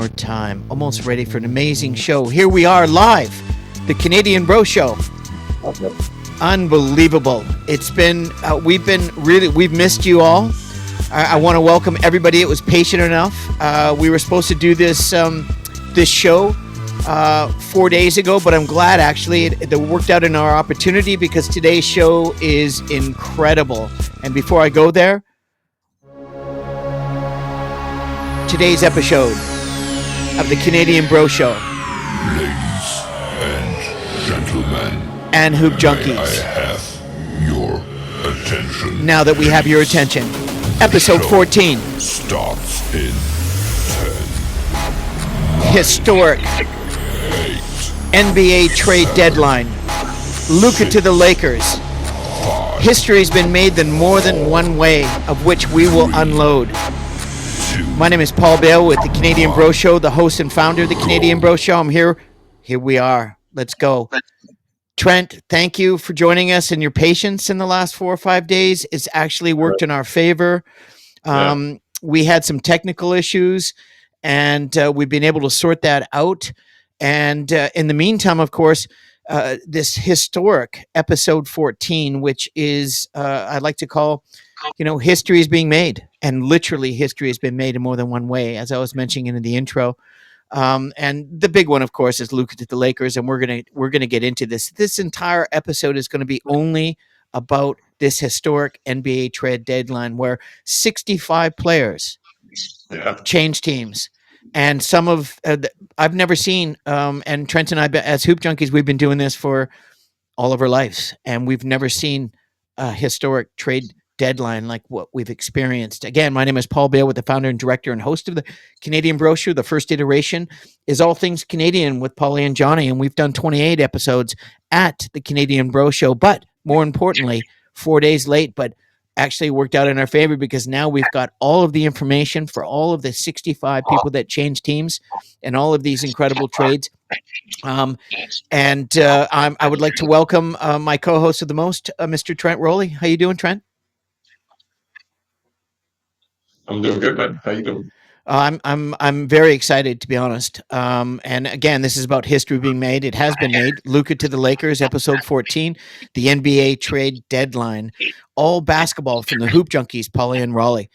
more time. Almost ready for an amazing show. Here we are live, the Canadian Bro Show. Unbelievable. It's been, we've missed you all. I want to welcome everybody that was patient enough. We were supposed to do this show 4 days ago, but I'm glad actually it worked out in our opportunity because today's show is incredible. And before I go there, today's episode of the Canadian Bro Show. Ladies and gentlemen. And Hoop Junkies. I have your attention. Now that we have your attention. Episode 14. Starts in 10. Historic 8. NBA trade deadline. LUKA to the Lakers. 5. History's been made in more than one way, of which we will unload. 2. My name is Paul Bale with the Canadian Bro Show, the host and founder of the Canadian Bro Show. I'm here. Here we are. Let's go. Trent, thank you for joining us and your patience in the last 4 or 5 days. It's actually worked in our favor. We had some technical issues, and we've been able to sort that out. And in the meantime, of course, this historic episode 14, which is, I'd like to call, history is being made. And literally history has been made in more than one way, as I was mentioning in the intro. And the big one, of course, is LUKA to the Lakers, and we're gonna get into this. This entire episode is going to be only about this historic NBA trade deadline, where 65 players change teams, and some of I've never seen. And Trent and I, as Hoop Junkies, we've been doing this for all of our lives, and we've never seen a historic trade deadline like what we've experienced. Again, my name is Paul Bale, with the founder and director and host of the Canadian Bro Show. The first iteration is all things Canadian with Pauly and Johnny, and we've done 28 episodes at the Canadian Bro Show. But more importantly, 4 days late, but actually worked out in our favor because now we've got all of the information for all of the 65 people that change teams and all of these incredible trades. I would like to welcome my co-host of the most, Mr. Trent Rowley. How you doing, Trent? I'm doing good, man. How you doing? I'm very excited, to be honest. And again, this is about history being made. It has been made. LUKA to the Lakers, episode 14, the NBA trade deadline. All basketball from the Hoop Junkies, Pauly and Raleigh.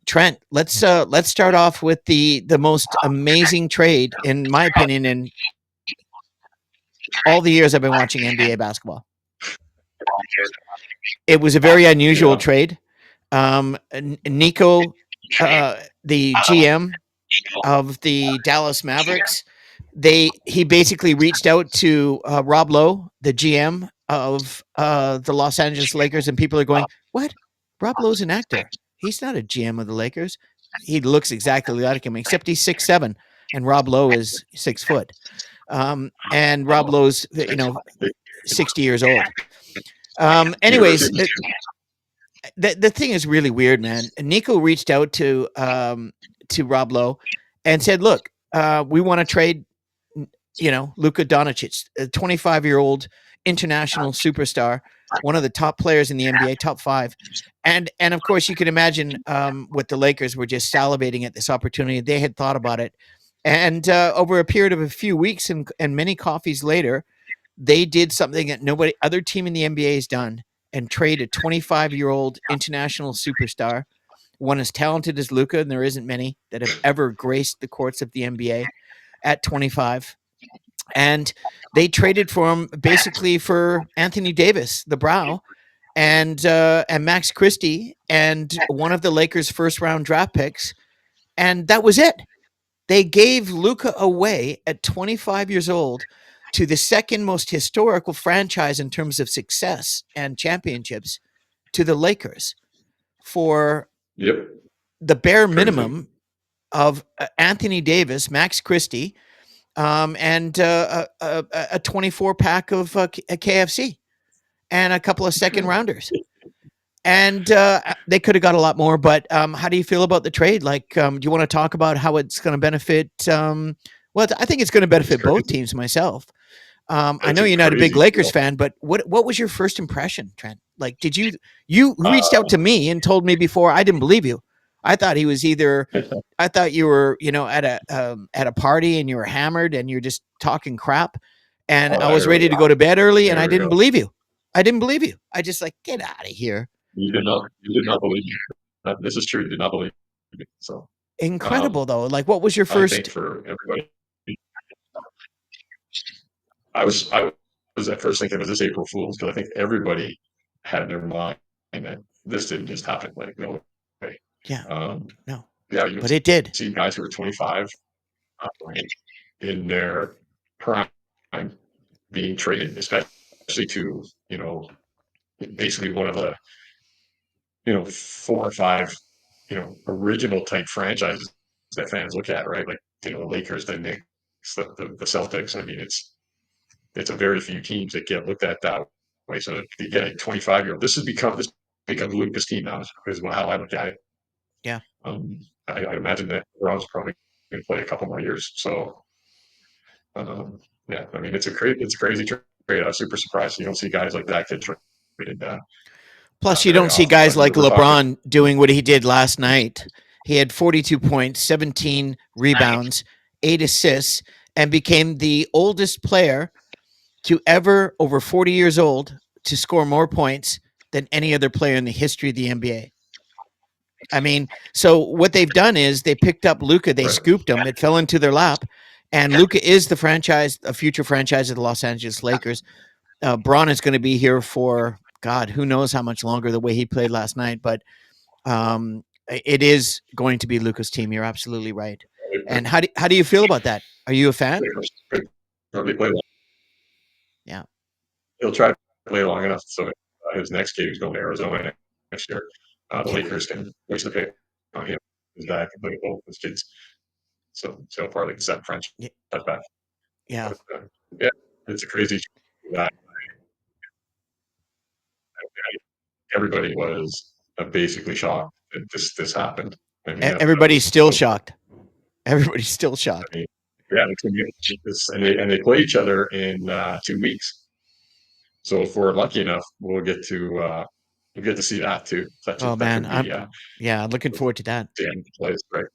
Trent, let's start off with the most amazing trade, in my opinion, in all the years I've been watching NBA basketball. It was a very unusual trade. Nico, the GM of the Dallas Mavericks, he basically reached out to Rob Lowe, the GM of the Los Angeles Lakers, and people are going, "What? Rob Lowe's an actor. He's not a GM of the Lakers. He looks exactly like him, except he's 6'7", and Rob Lowe is 6 foot. And Rob Lowe's 60 years old. Anyways." The thing is really weird, man. Nico reached out to Rob Lowe and said, "Look, we want to trade, Luka Doncic, a 25-year-old international superstar, one of the top players in the NBA, top 5." And of course, you can imagine what the Lakers were just salivating at this opportunity. They had thought about it, and over a period of a few weeks and many coffees later, they did something that nobody other team in the NBA has done, and trade a 25-year-old international superstar, one as talented as LUKA, and there isn't many that have ever graced the courts of the NBA at 25. And they traded for him basically for Anthony Davis, the Brow, and Max Christie, and one of the Lakers' first-round draft picks, and that was it. They gave LUKA away at 25 years old to the second most historical franchise in terms of success and championships, to the Lakers, for the bare minimum of Anthony Davis, Max Christie, and a 24-pack of a KFC and a couple of second rounders. And they could have got a lot more, but how do you feel about the trade? Like, do you want to talk about how it's going to benefit? Well, I think it's going to benefit both teams myself. I know you're not a big Lakers fan, but what was your first impression, Trent? Like, did you reached out to me and told me before, I didn't believe you. I thought he was either. I thought you were, at a party and you were hammered and you're just talking crap, and I was ready to go to bed early, and There I we didn't go. believe you. I didn't believe you. I just like, get out of here. You did not believe me. This is true. You did not believe me. So, Incredible though. Like, what was your I think first? for everybody, I was at first thinking it was this April Fool's because I think everybody had in their mind that this didn't just happen. Like, no way. Yeah, Um, no, yeah, you but it did. see guys who are 25 in their prime being traded, especially to, basically one of the, 4 or 5, original type franchises that fans look at, right? Like, the Lakers, the Knicks, the Celtics. I mean, it's a very few teams that get looked at that way. So to get a 25-year-old, this become Luka's team now, is how I look at it. Yeah. Um, I imagine that Ron's probably going to play a couple more years. So, yeah, I mean, it's a crazy trade. I was super surprised. You don't see guys like that get traded Plus, you very don't see often. guys But like we're talking, LeBron doing what he did last night. He had 42 points, 17 rebounds, 8 assists, and became the oldest player to ever, over 40 years old, to score more points than any other player in the history of the NBA. I mean, so what they've done is they picked up Luka, they right? scooped him, it fell into their lap, and Luka is a future franchise of the Los Angeles Lakers. Braun is going to be here for God, who knows how much longer the way he played last night, but it is going to be Luka's team. You're absolutely right. And how do you feel about that? Are you a fan? They play long. Yeah, He'll try to play long enough so his next game is going to Arizona next year. The yeah, Lakers can waste the pick on him. His dad can play both his kids. So far, like set French yeah, back. yeah. But yeah, it's a crazy that everybody was basically shocked that this happened. I mean, that Everybody's was still so. shocked. Everybody's still I shocked. mean, yeah, it's gonna be this, and they play each other in 2 weeks. So if we're lucky enough, we'll get to see that too. Oh That man, could be yeah, looking forward to that. damn place, right?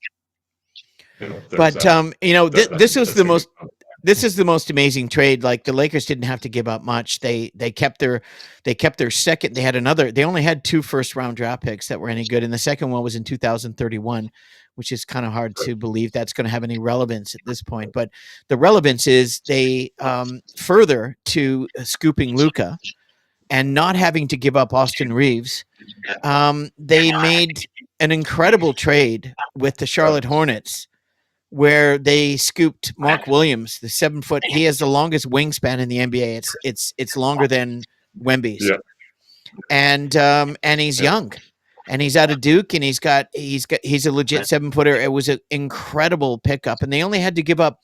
There's But this was that's the gonna be most this is the most amazing trade. Like the Lakers didn't have to give up much. They kept their second. They only had 2 first-round draft picks that were any good, and the second one was in 2031, which is kind of hard right. to believe that's going to have any relevance at this point. But the relevance is they further to scooping Luca and not having to give up Austin Reeves. They made an incredible trade with the Charlotte Hornets where they scooped Mark Williams, the 7 foot. He has the longest wingspan in the NBA. It's longer than Wemby's, Yeah, and he's yeah, young, and he's out of Duke, and he's a legit 7 footer. It was an incredible pickup, and they only had to give up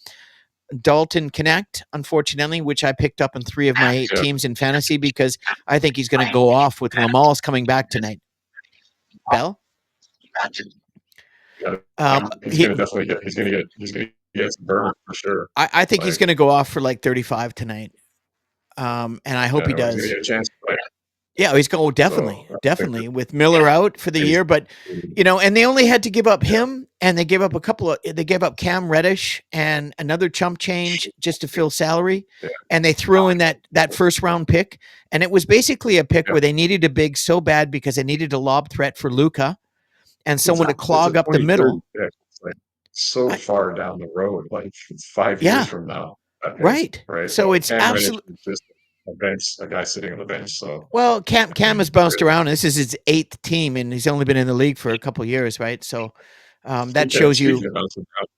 Dalton Connect, unfortunately, which I picked up in 3 of my 8 yeah. teams in fantasy because I think he's going to go off with Lamal's coming back tonight. Bell, Yeah. He's he gonna definitely he's gonna get some burn for sure. I think he's Like, going to go off for like 35 tonight. And I hope he he's gonna does. get a chance to play. Yeah, he's going So definitely, I think definitely with Miller out for the he's year, but and they only had to give up yeah, him, and they gave up they gave up Cam Reddish and another chump change just to fill salary, yeah, and they threw in that first round pick, and it was basically a pick yeah. where they needed a big so bad because they needed a lob threat for Luca and It's someone to a clog up the 23rd middle. pick. It's like so I, far down the road, like it's 5 years yeah, from now, that pick, right. right? So So it's Cam Reddish absolute. is just a guy sitting on the bench. So Well, I Cam has mean, bounced really, around. This is his 8th team, and he's only been in the league for a couple of years, right? So that shows speaking you, of bouncing around,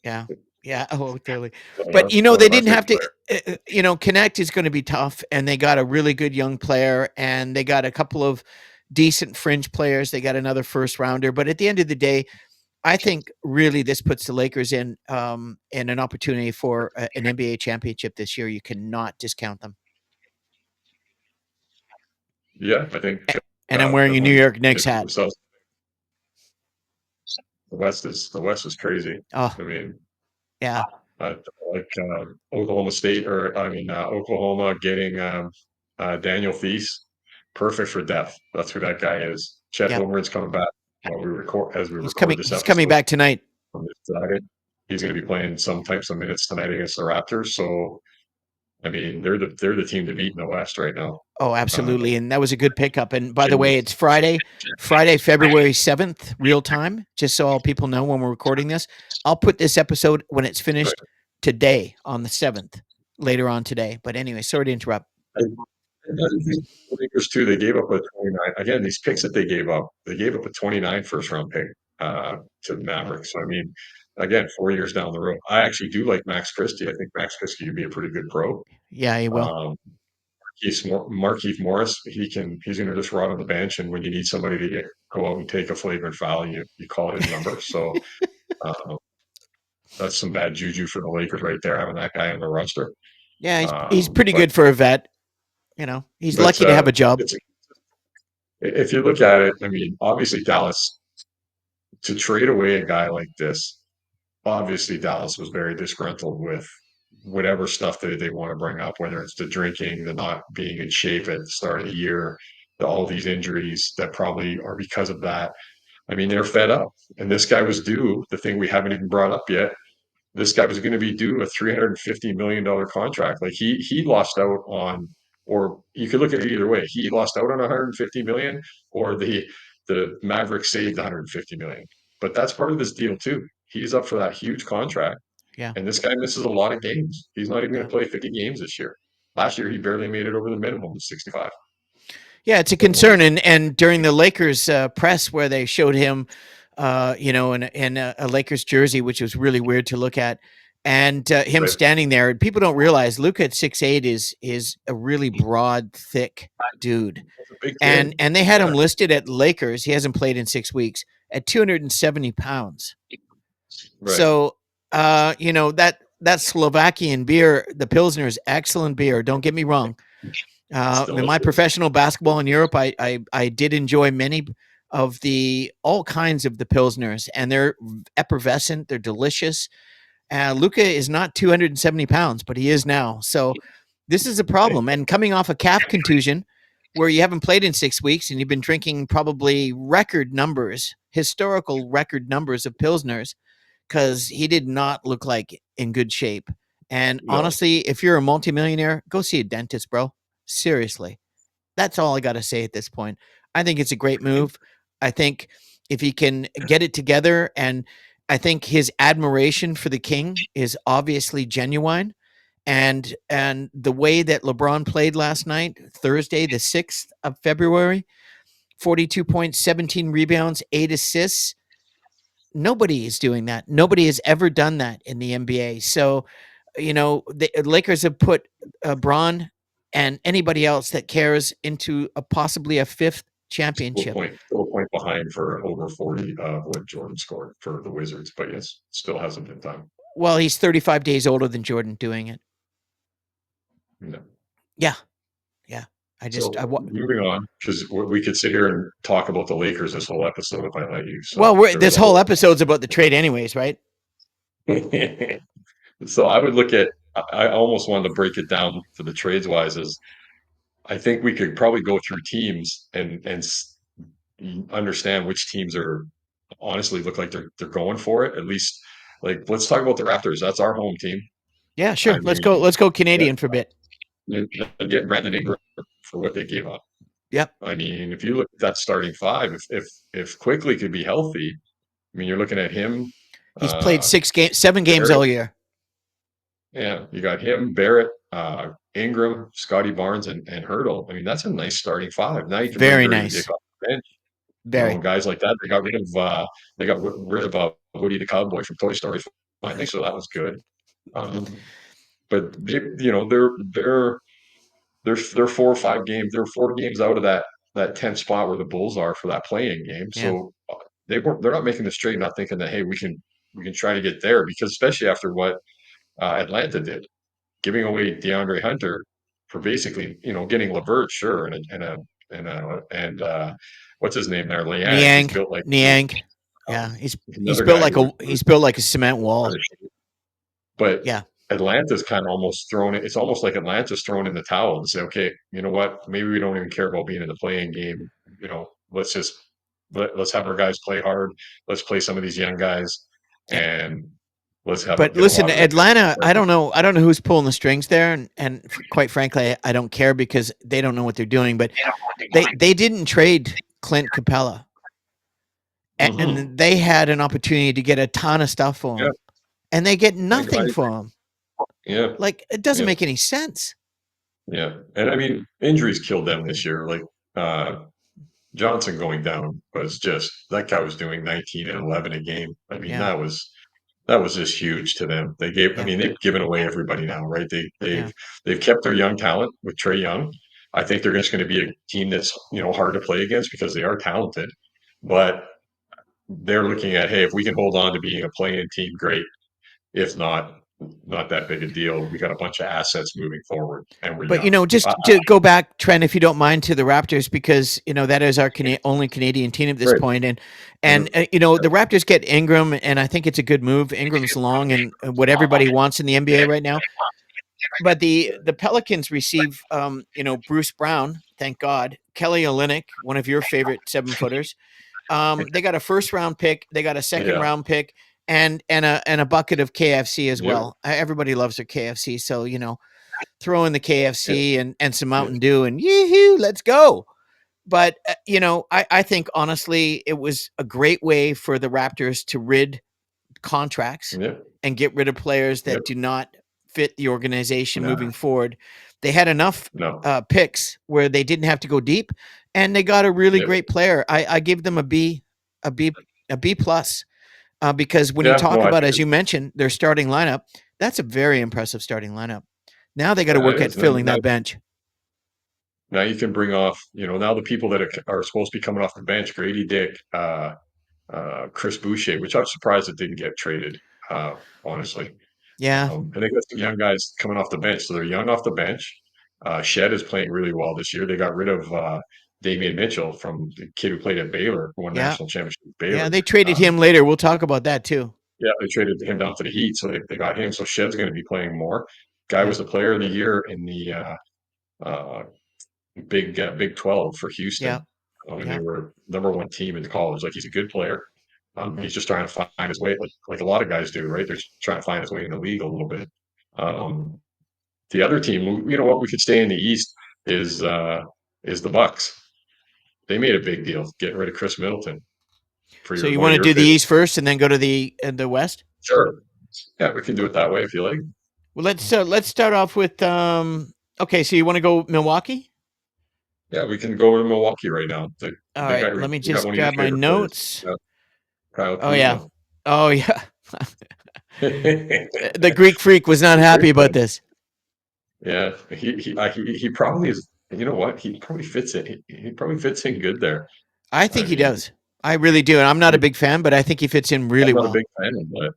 yeah, yeah. Oh, totally. one But one they of my didn't have favorite to. players. Connect is going to be tough, and they got a really good young player, and they got a couple of decent fringe players. They got another first rounder, but at the end of the day, I think really this puts the Lakers in an opportunity for an NBA championship this year. You cannot discount them. Yeah, I think And I'm wearing a New definitely York Knicks get for hat. themselves. The West is crazy. Oh, I mean, yeah, uh, like Oklahoma State, or I mean Oklahoma getting Daniel Feast, perfect for depth. That's who that guy is. Chet yep, Holmgren's coming back. while we record as we He's record coming. this He's coming episode back tonight. on this Friday. He's going to be playing some types of minutes tonight against the Raptors. So I mean, they're the team to beat in the West right now. Oh, absolutely. And that was a good pickup. And by the way, Jimmy, it's Friday, February 7th, real time, just so all people know when we're recording this. I'll put this episode when it's right. finished today on the 7th, later on today. But anyway, sorry to interrupt. Another thing, the Lakers too, they gave up a 29. Again, these picks that they gave up a 29 first round pick to the Mavericks. So, I mean, again, 4 years down the road. I actually do like Max Christie. I think Max Christie would be a pretty good pro. Yeah, he will. Um, Markeith Morris, he's going to just rot on the bench, and when you need somebody to go out and take a flagrant foul, you call his number. So uh, that's some bad juju for the Lakers right there, having that guy on the roster. Yeah, he's pretty But good for a vet. He's but lucky to have a job. if you look at it, I mean, obviously Dallas to trade away a guy like this, obviously Dallas was very disgruntled with whatever stuff that they want to bring up, whether it's the drinking, the not being in shape at the start of the year, all these injuries that probably are because of that. I mean, they're fed up. And this guy was due the thing we haven't even brought up yet. This guy was going to be due a $350 million contract. Like he lost out on, or you could look at it either way. He lost out on 150 million, or the Mavericks saved 150 million. But that's part of this deal too. He's up for that huge contract, Yeah, and this guy misses a lot of games. He's not even going yeah. to play 50 games this year. Last year, he barely made it over the minimum of 65. Yeah, it's a So, concern. And during the Lakers press where they showed him, in a Lakers jersey, which was really weird to look at, and him right, standing there, people don't realize Luka at 6'8" is a really broad, thick dude. that's a big And kid. they had him Yeah, listed at Lakers. He hasn't played in 6 weeks at 270 pounds. right. So, that Slovakian beer, the Pilsner, is excellent beer. Don't get me wrong. It's In my delicious. professional basketball in Europe, I did enjoy many of all kinds of the Pilsners, and they're effervescent. They're delicious. Luka is not 270 pounds, but he is now. So this is a problem. And coming off a calf contusion, where you haven't played in 6 weeks and you've been drinking probably historical record numbers of Pilsners, because he did not look like in good shape. And No, honestly, if you're a multimillionaire, go see a dentist, bro. Seriously. That's all I got to say at this point. I think it's a great move. I think if he can get it together, and I think his admiration for the king is obviously genuine. And the way that LeBron played last night, Thursday, the 6th of February, 42 points, 17 rebounds, 8 assists. Nobody is doing that. Nobody has ever done that in the NBA. So, the Lakers have put Braun and anybody else that cares into possibly a fifth championship. still a point behind for over 40 what Jordan scored for the Wizards, but yes, still hasn't been done. Well, he's 35 days older than Jordan doing it. No. Yeah, yeah. So moving on, because we could sit here and talk about the Lakers this whole episode if I let you. Well, So there was this a whole whole. episode's about the trade, anyways, right? So I would look at. I almost wanted to break it down for the trades wise. Is I think we could probably go through teams and understand which teams are honestly look like they're going for it. At least, like let's talk about the Raptors. That's our home team. Yeah, I sure. Let's mean, go. Let's go yeah, Canadian for a bit. and get Brandon Ingram for what they gave up. Yep. I mean, if you look at that starting five, if Quickly could be healthy, I mean, you're looking at him, He's played uh, 6 games, 7 games Barrett. all year. Yeah, you got him, Barrett, Ingram, Scotty Barnes, and Hurdle. I mean, that's a nice starting five. Now you can bring Very Dirty Dick nice. off the bench, and Very. guys like that. They got rid of Woody the Cowboy from Toy Story. I think so. That was good. Um, but they're 4 or 5 games. They're 4 games out of that 10th spot where the Bulls are for that playing game. Yeah. So they're not making this trade, not thinking that hey we can try to get there because especially after what Atlanta did, giving away DeAndre Hunter for basically getting LeVert, sure, and what's his name there, Liang. He's Niang. built like Niang. Yeah. um, He's another built guy like who he's built like a cement wall. but Yeah. Atlanta's kind of almost thrown it. It's almost like Atlanta's thrown in the towel and say, okay, you know what? Maybe we don't even care about being in the playing game. Let's just let's have our guys play hard. Let's play some of these young guys, Yeah. and let's have But get a listen, lot of that. Atlanta, I don't know. I don't know who's pulling the strings there, and quite frankly, I don't care because they don't know what they're doing. But they didn't trade Clint Capella, Mm-hmm. and they had an opportunity to get a ton of stuff for Yeah, him, and they get I nothing agree. for him. Yeah, Like it doesn't yeah, make any sense. yeah. And I mean, injuries killed them this year. Like Johnson going down was just that guy was doing 19 and 11 a game. I mean, Yeah, that was just huge to them. They gave, I yeah, mean, they've given away everybody now, right? yeah. They've kept their young talent with Trey Young. I think they're just going to be a team that's hard to play against because they are talented, but they're looking at, hey, if we can hold on to being a play-in team, great. If not, not that big a deal. We got a bunch of assets moving forward, and we're But young. just to go back, Trent, if you don't mind, to the Raptors, because that is our only Canadian team at this Great. point, Yeah, and the Raptors get Ingram, and I think it's a good move. Ingram's long and what everybody wants in the NBA right now. But the Pelicans receive, Bruce Brown, thank God, Kelly Olynyk, one of your favorite 7-footers. They got a first round pick, they got a second yeah, round pick, and a bucket of KFC as yeah, well. Everybody loves their KFC, so throw in the yeah, KFC and some yeah, Mountain Dew and yoo-hoo, let's go. But I think honestly it was a great way for the Raptors to rid contracts yeah, and get rid of players yeah. that do not fit the organization No, moving forward. They had enough no, picks where they didn't have to go deep, and they got a really yeah, great player. I give them a B, a B plus, because when you yeah. talk No, I about, think as you mentioned, their starting lineup, that's a very impressive starting lineup. Now they got to yeah, it work at is. Now, filling that bench. now you can bring off, now the people that are supposed to be coming off the bench, Grady Dick, Chris Boucher, which I'm surprised it didn't get traded, honestly. Yeah, And they got some young guys coming off the bench, so they're young off the bench. Shed is playing really well this year. They got rid of Damian Mitchell from the kid who played at Baylor, who won yeah, national championship with yeah. Baylor. They traded him later. We'll talk about that too. Yeah, they traded him down to the Heat, so they got him. So Shed's going to be playing more. Guy Yeah, was the player of the year in the uh, Big 12 for yeah, Houston, and they yeah. were #1 team in college. Like he's a good player. He's just trying to find his way, like a lot of guys do, right? They're just trying to find his way in the league a little bit. Um, the other team, what we could stay in the East is the Bucks. They made a big deal getting rid of Chris Middleton for So your you one want of to your do the favorite. East first and then go to the West? Sure. Yeah, we can do it that way if you like. Well, let's start off with okay, so you want to go Milwaukee? Yeah, we can go to Milwaukee right now. All They right, got let me they got just one of your grab my favorite players, notes. Kyle Oh yeah. Kuzma. Oh yeah. Great The Greek freak was not happy about player. this. Yeah, he probably is. You know what? He probably fits in. He probably fits in good there. I I think he mean, does. I really do. And I'm not a big fan, but I think he fits in really I'm not a well. big fan, but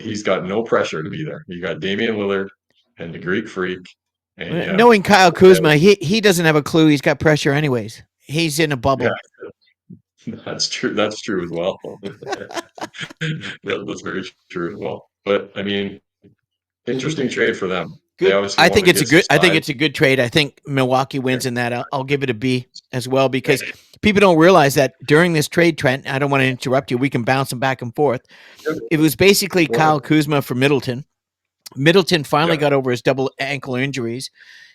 he's got no pressure to be there. You got Damian Lillard and the Greek Freak, and you have Knowing Kyle Kuzma, he doesn't have a clue he's got pressure anyways. He's in a yeah, bubble. that's true. That's true as well. That's very true as well. But I mean, interesting trade for them. They Good. obviously want to get some I think size. it's a good trade. I think Milwaukee wins in that. I'll give it a B as well because people don't realize that during this trade, Trent, I don't want to interrupt you. We can bounce them back and forth. It was basically Go ahead. Kyle Kuzma for Middleton. Middleton finally Yeah, got over his double ankle injuries.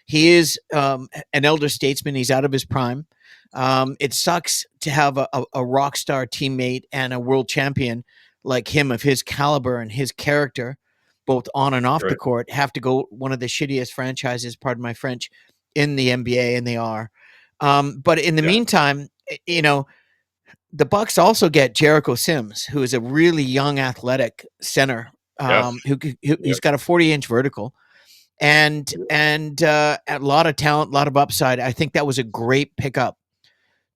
He is an elder statesman. He's out of his prime. It sucks to have a rock star teammate and a world champion like him of his caliber and his character, both on and off the right. court, have to go one of the shittiest franchises, pardon my French, in the NBA, and they are. But in the Yeah, meantime, the Bucks also get Jericho Sims, who is a really young, athletic center. yeah, yeah, He's got a 40-inch vertical and a lot of talent, a lot of upside. I think that was a great pickup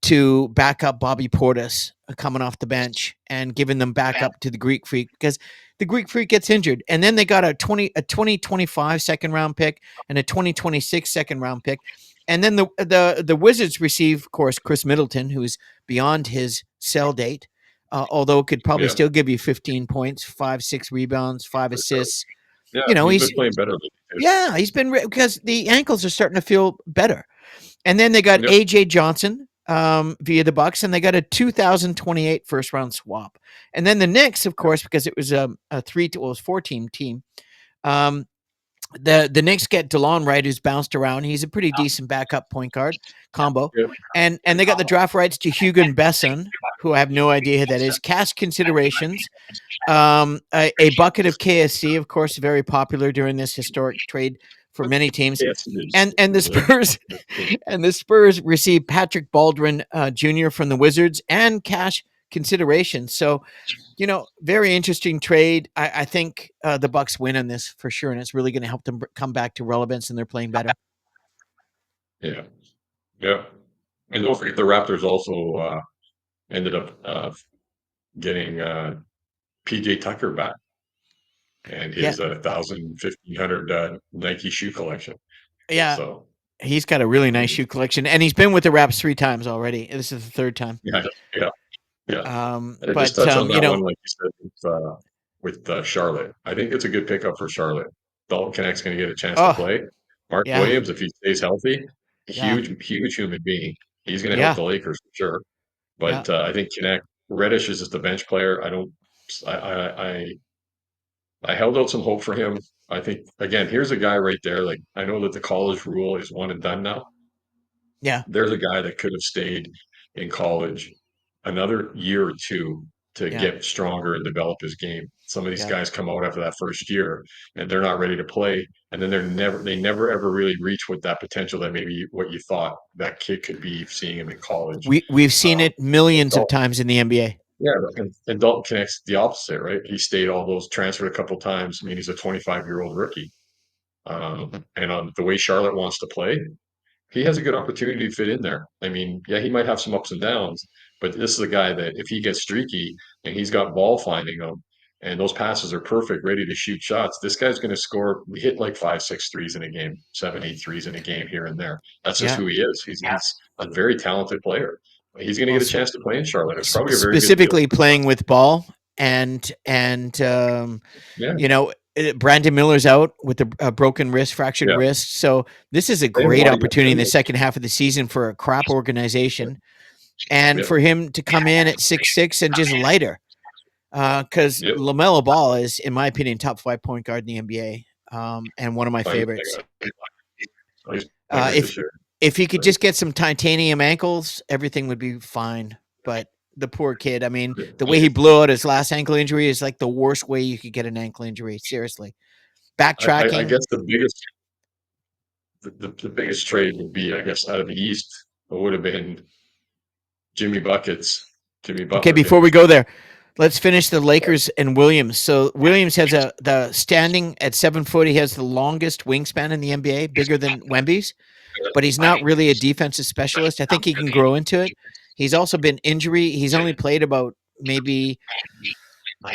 to back up Bobby Portis coming off the bench and giving them back up to the Greek Freak because the Greek Freak gets injured. And then they got a 2025 second round pick and a 2026 second round pick. And then the Wizards receive, of course, Chris Middleton, who's beyond his sell date, although could probably yeah, still give you 15 points, 5, 6 rebounds, 5 assists. yeah. You know, He's been playing better lately too. he's been because the ankles are starting to feel better. And then they got Yep. AJ Johnson, via the Bucks, and they got a 2028 first round swap. And then the Knicks, of course, because it was a it was 4-team. Um, the Knicks get DeLon Wright, who's bounced around. He's a pretty decent backup point guard combo, Yep. and they got the draft rights to Hugo Besson, who I have no idea who that is. Cash considerations, a bucket of KSC, of course, very popular during this historic trade for many teams, Yes, it is. and the Spurs and the Spurs received Patrick Baldwin Jr. from the Wizards and cash consideration. So, very interesting trade. I think the Bucks win on this for sure, and it's really going to help them come back to relevance, and they're playing better. Yeah. Yeah. And don't forget the Raptors also ended up getting PJ Tucker back and Yeah, his 1,000, 1,500 Nike shoe collection. yeah, So he's got a really nice shoe collection, and he's been with the Raps 3 times already. This is the 3rd time. yeah, yeah, yeah. And just But touch on that one, like you said, with Charlotte. I think it's a good pickup for Charlotte. Dalton Connect's going to get a chance to oh play. Mark yeah, Williams, if he stays healthy, yeah, huge human being. He's going to help yeah, the Lakers for sure. yeah, But I think Connect Reddish is just a bench player. I don't. I held out some hope for him. I think again, here's a guy right there. Like I know that the college rule is one and done now. yeah, There's a guy that could have stayed in college another year or two to yeah, get stronger and develop his game. Some of these yeah. guys come out after that first year and they're not ready to play, and then they never ever really reach with that potential that maybe what you thought that kid could be seeing him in college. We've seen Um, it millions of Dalton, times in the NBA. yeah, and Dalton connects the opposite, right? He stayed all those transferred a couple times. I mean, he's a 25-year-old rookie, and on the way Charlotte wants to play, he has a good opportunity to fit in there. I mean, yeah, he might have some ups and downs, but this is a guy that if he gets streaky and he's got ball finding him and those passes are perfect, ready to shoot shots, this guy's going to score, hit like 5, 6 threes in a game, 7, 8 threes in a game here and there. That's just Yeah. who he is. He's a very talented player. He's going to Well, get a chance to play in Charlotte. It's probably a very good deal. specifically playing with ball, and Yeah, Brandon Miller's out with a broken wrist, fractured yeah. wrist. So this is a They have a great lot of young opportunity in the players. second half of the season for a crap organization, and Yeah, for him to come in at 6'6" and just lighter. Because yeah. LaMelo Ball is, in my opinion, top 5 point guard in the NBA, and one of my favorites. He's playing great If this year. he could just get some titanium ankles, everything would be fine. But the poor kid, I mean, the way he blew out his last ankle injury is like the worst way you could get an ankle injury. Seriously, I backtracking. guess the biggest trade would be, I guess, out of the East. It would have been Jimmy Buckets, Jimmy Okay, Butler before getting we go there, let's finish the Lakers and Williams. So Williams has the standing at 7 foot. He has the longest wingspan in the NBA, bigger than Wemby's, but he's not really a defensive specialist. I think he can grow into it. He's also been injury. He's only played about maybe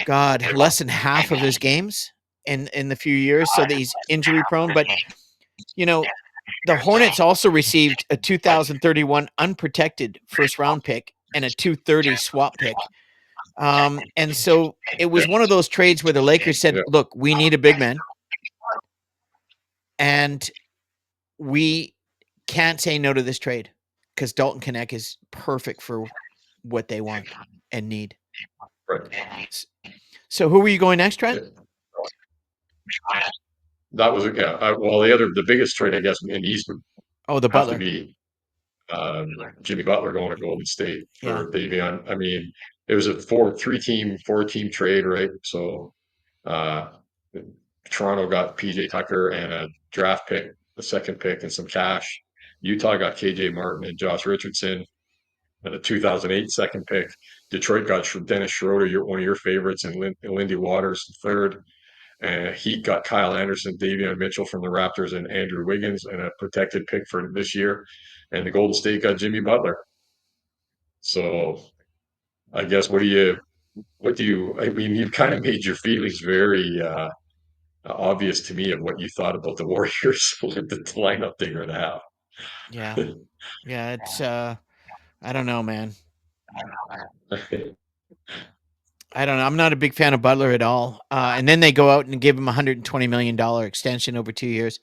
less than half of his games in the few years, so that he's injury prone. But you know, the Hornets also received a 2031 unprotected first round pick and a 230 swap pick. And so it was one of those trades where the Lakers said, yeah, "Look, we need a big man, and we can't say no to this trade because Dalton Connect is perfect for what they want and need." right. So who are you going next, Trent? Yeah. That was yeah. Well, the biggest trade, I guess, in the East would Oh, the have to Butler. be Jimmy Butler going to Golden State Yeah. for Davion. I mean, it was a 4 team trade, right? So uh, Toronto got PJ Tucker and a draft pick, a second pick, and some cash. Utah got KJ Martin and Josh Richardson and a 2008 second pick. Detroit got Dennis Schroeder, one of your favorites, and Lindy Waters third. Heat got Kyle Anderson, Davion Mitchell from the Raptors, and Andrew Wiggins, and a protected pick for this year. And the Golden State got Jimmy Butler. So I guess I mean, you've kind of made your feelings very obvious to me of what you thought about the Warriors with the lineup they're going to Yeah. have. Yeah. It's I don't know, man. I don't know. I'm not a big fan of Butler at all. And then they go out and give him $120 million extension over 2 years.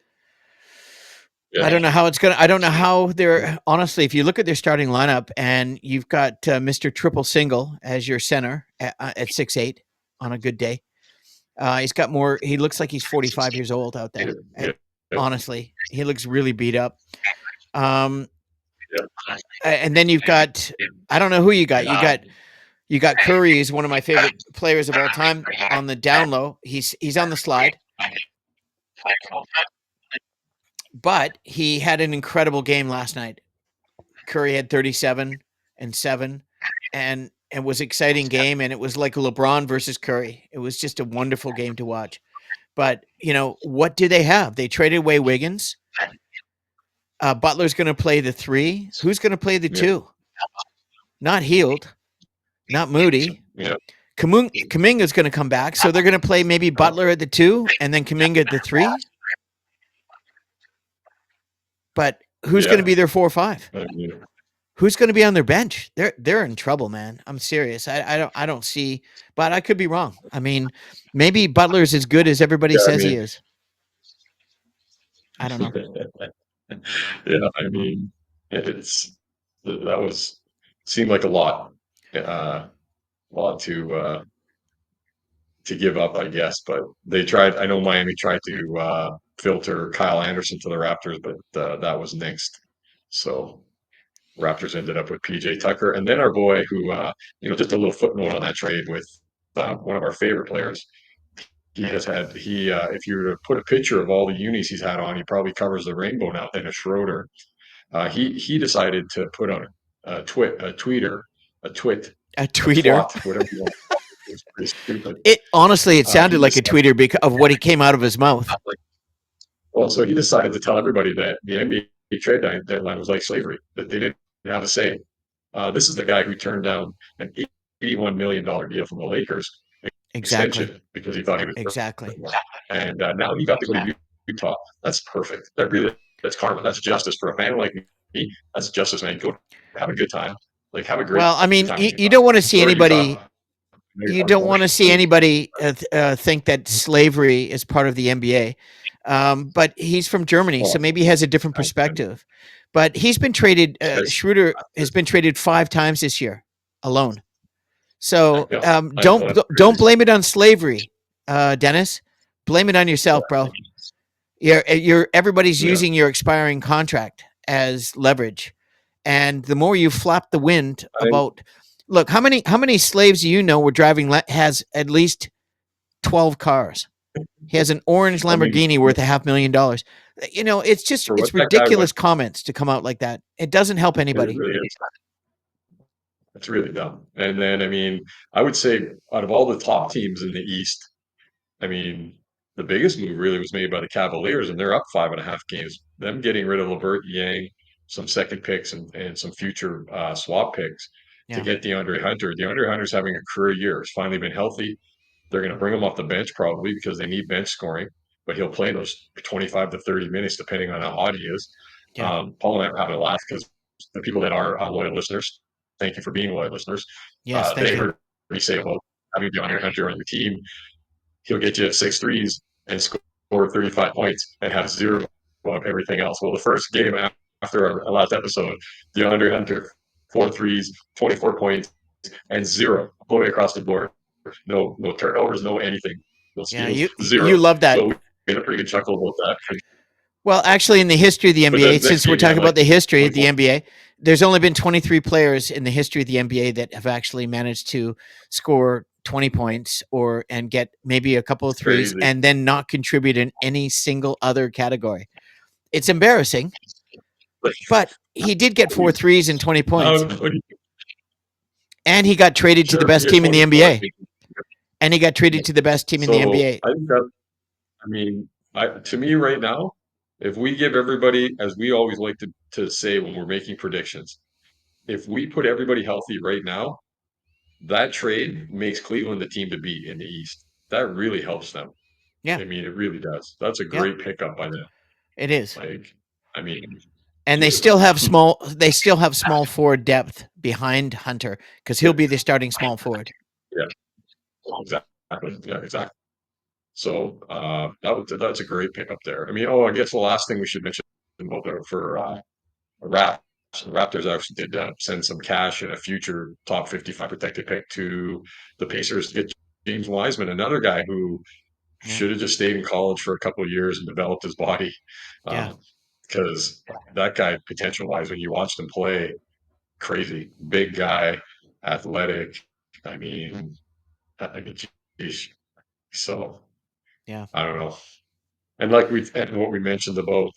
I don't know how it's gonna. I don't know how they're honestly. If you look at their starting lineup, and you've got Mr. Triple Single as your center at 6'8" on a good day. He's got more. He looks like he's 45 years old out there. Yeah. Honestly, he looks really beat up. Yeah. And then you've got. I don't know who you got. You got Curry is one of my favorite players of all time on the down low. He's on the slide, but he had an incredible game last night. Curry had 37 and 7 and it was an exciting game, and it was like LeBron versus Curry. It was just a wonderful game to watch. But, what do they have? They traded away Wiggins. Butler's going to play the 3. Who's going to play the 2? Not Healed, not Moody. Yeah. Kuminga's going to come back, so they're going to play maybe Butler at the 2 and then Kuminga at the 3. But who's going to be their 4 or 5? Who's going to be on their bench? They're in trouble, man. I'm serious. I don't see, but I could be wrong. I mean, maybe Butler's as good as everybody says he is. I don't know. Yeah, I mean, seemed like a lot to give up, I guess. But they tried. I know Miami tried to filter Kyle Anderson to the Raptors, but that was nixed. So Raptors ended up with PJ Tucker, and then our boy, who just a little footnote on that trade with one of our favorite players. If you were to put a picture of all the unis he's had on, he probably covers the rainbow now. Dennis Schroeder. He decided to put on a tweeter, a tweeter, whatever you want. It's pretty stupid. It honestly, it sounded like a tweeter because of what he came out of his mouth. Well, so he decided to tell everybody that the NBA trade deadline was like slavery, that they didn't have a say. This is the guy who turned down an $81 million deal from the Lakers extension because he thought he was exactly. And now he got to go to Utah. That's perfect. That's karma. That's justice for a man like me. That's justice, man. Go have a good time. Like, have a great. Well, I mean, you don't want to see anybody. You don't want to see anybody think that slavery is part of the NBA. But he's from Germany, so maybe he has a different perspective. But he's been traded. Schroeder has been traded 5 times this year alone. So don't blame it on slavery, Dennis. Blame it on yourself, bro. Everybody's using your expiring contract as leverage, and the more you flap the wind about. Look, how many slaves do you know were driving has at least 12 cars? He has an orange Lamborghini worth $500,000. It's ridiculous comments to come out like that. It doesn't help anybody. It really is. It's really dumb. And then, I mean, I would say out of all the top teams in the East, I mean, the biggest move really was made by the Cavaliers, and they're up 5.5 games. Them getting rid of Levert, Yang, some second picks, and some future swap picks to get DeAndre Hunter. DeAndre Hunter's having a career year. He's finally been healthy. They're going to bring him off the bench probably because they need bench scoring, but he'll play those 25 to 30 minutes depending on how hot he is. Paul and I are having a laugh because the people that are loyal listeners, thank you for being loyal listeners. Yes, they heard me say about having DeAndre Hunter on the team. He'll get you 6 threes and score 35 points and have 0 of everything else. Well, the first game after our last episode, DeAndre Hunter, 4 threes, 24 points, and 0 all the way across the board. No turnovers, no anything. No steals, 0. You love that. So we had a pretty good chuckle about that. Well, actually, in the history of the NBA, since we're talking about the history of the NBA, there's only been 23 players in the history of the NBA that have actually managed to score 20 points and get maybe a couple of threes and then not contribute in any single other category. It's embarrassing, but he did get 4 threes and 20 points. And he got traded to the best team in the NBA. And he got traded to the best team in the NBA. To me right now, if we give everybody, as we always like to say when we're making predictions, if we put everybody healthy right now, that trade makes Cleveland the team to beat in the East. That really helps them. Yeah. I mean, it really does. That's a great pickup by them. It is. And they still have small forward depth behind Hunter because he'll be the starting small forward. Yeah. Exactly. Yeah, exactly. So that's a great pickup there. I mean, I guess the last thing we should mention for Raptors. The Raptors actually did send some cash and a future top 55 protected pick to the Pacers to get James Wiseman, another guy who Yeah. should have just stayed in college for a couple of years and developed his body. Yeah. Because that guy, potential wise, when you watched him play, crazy, big guy, athletic. I mean, geez. So Yeah. I don't know. And like what we mentioned about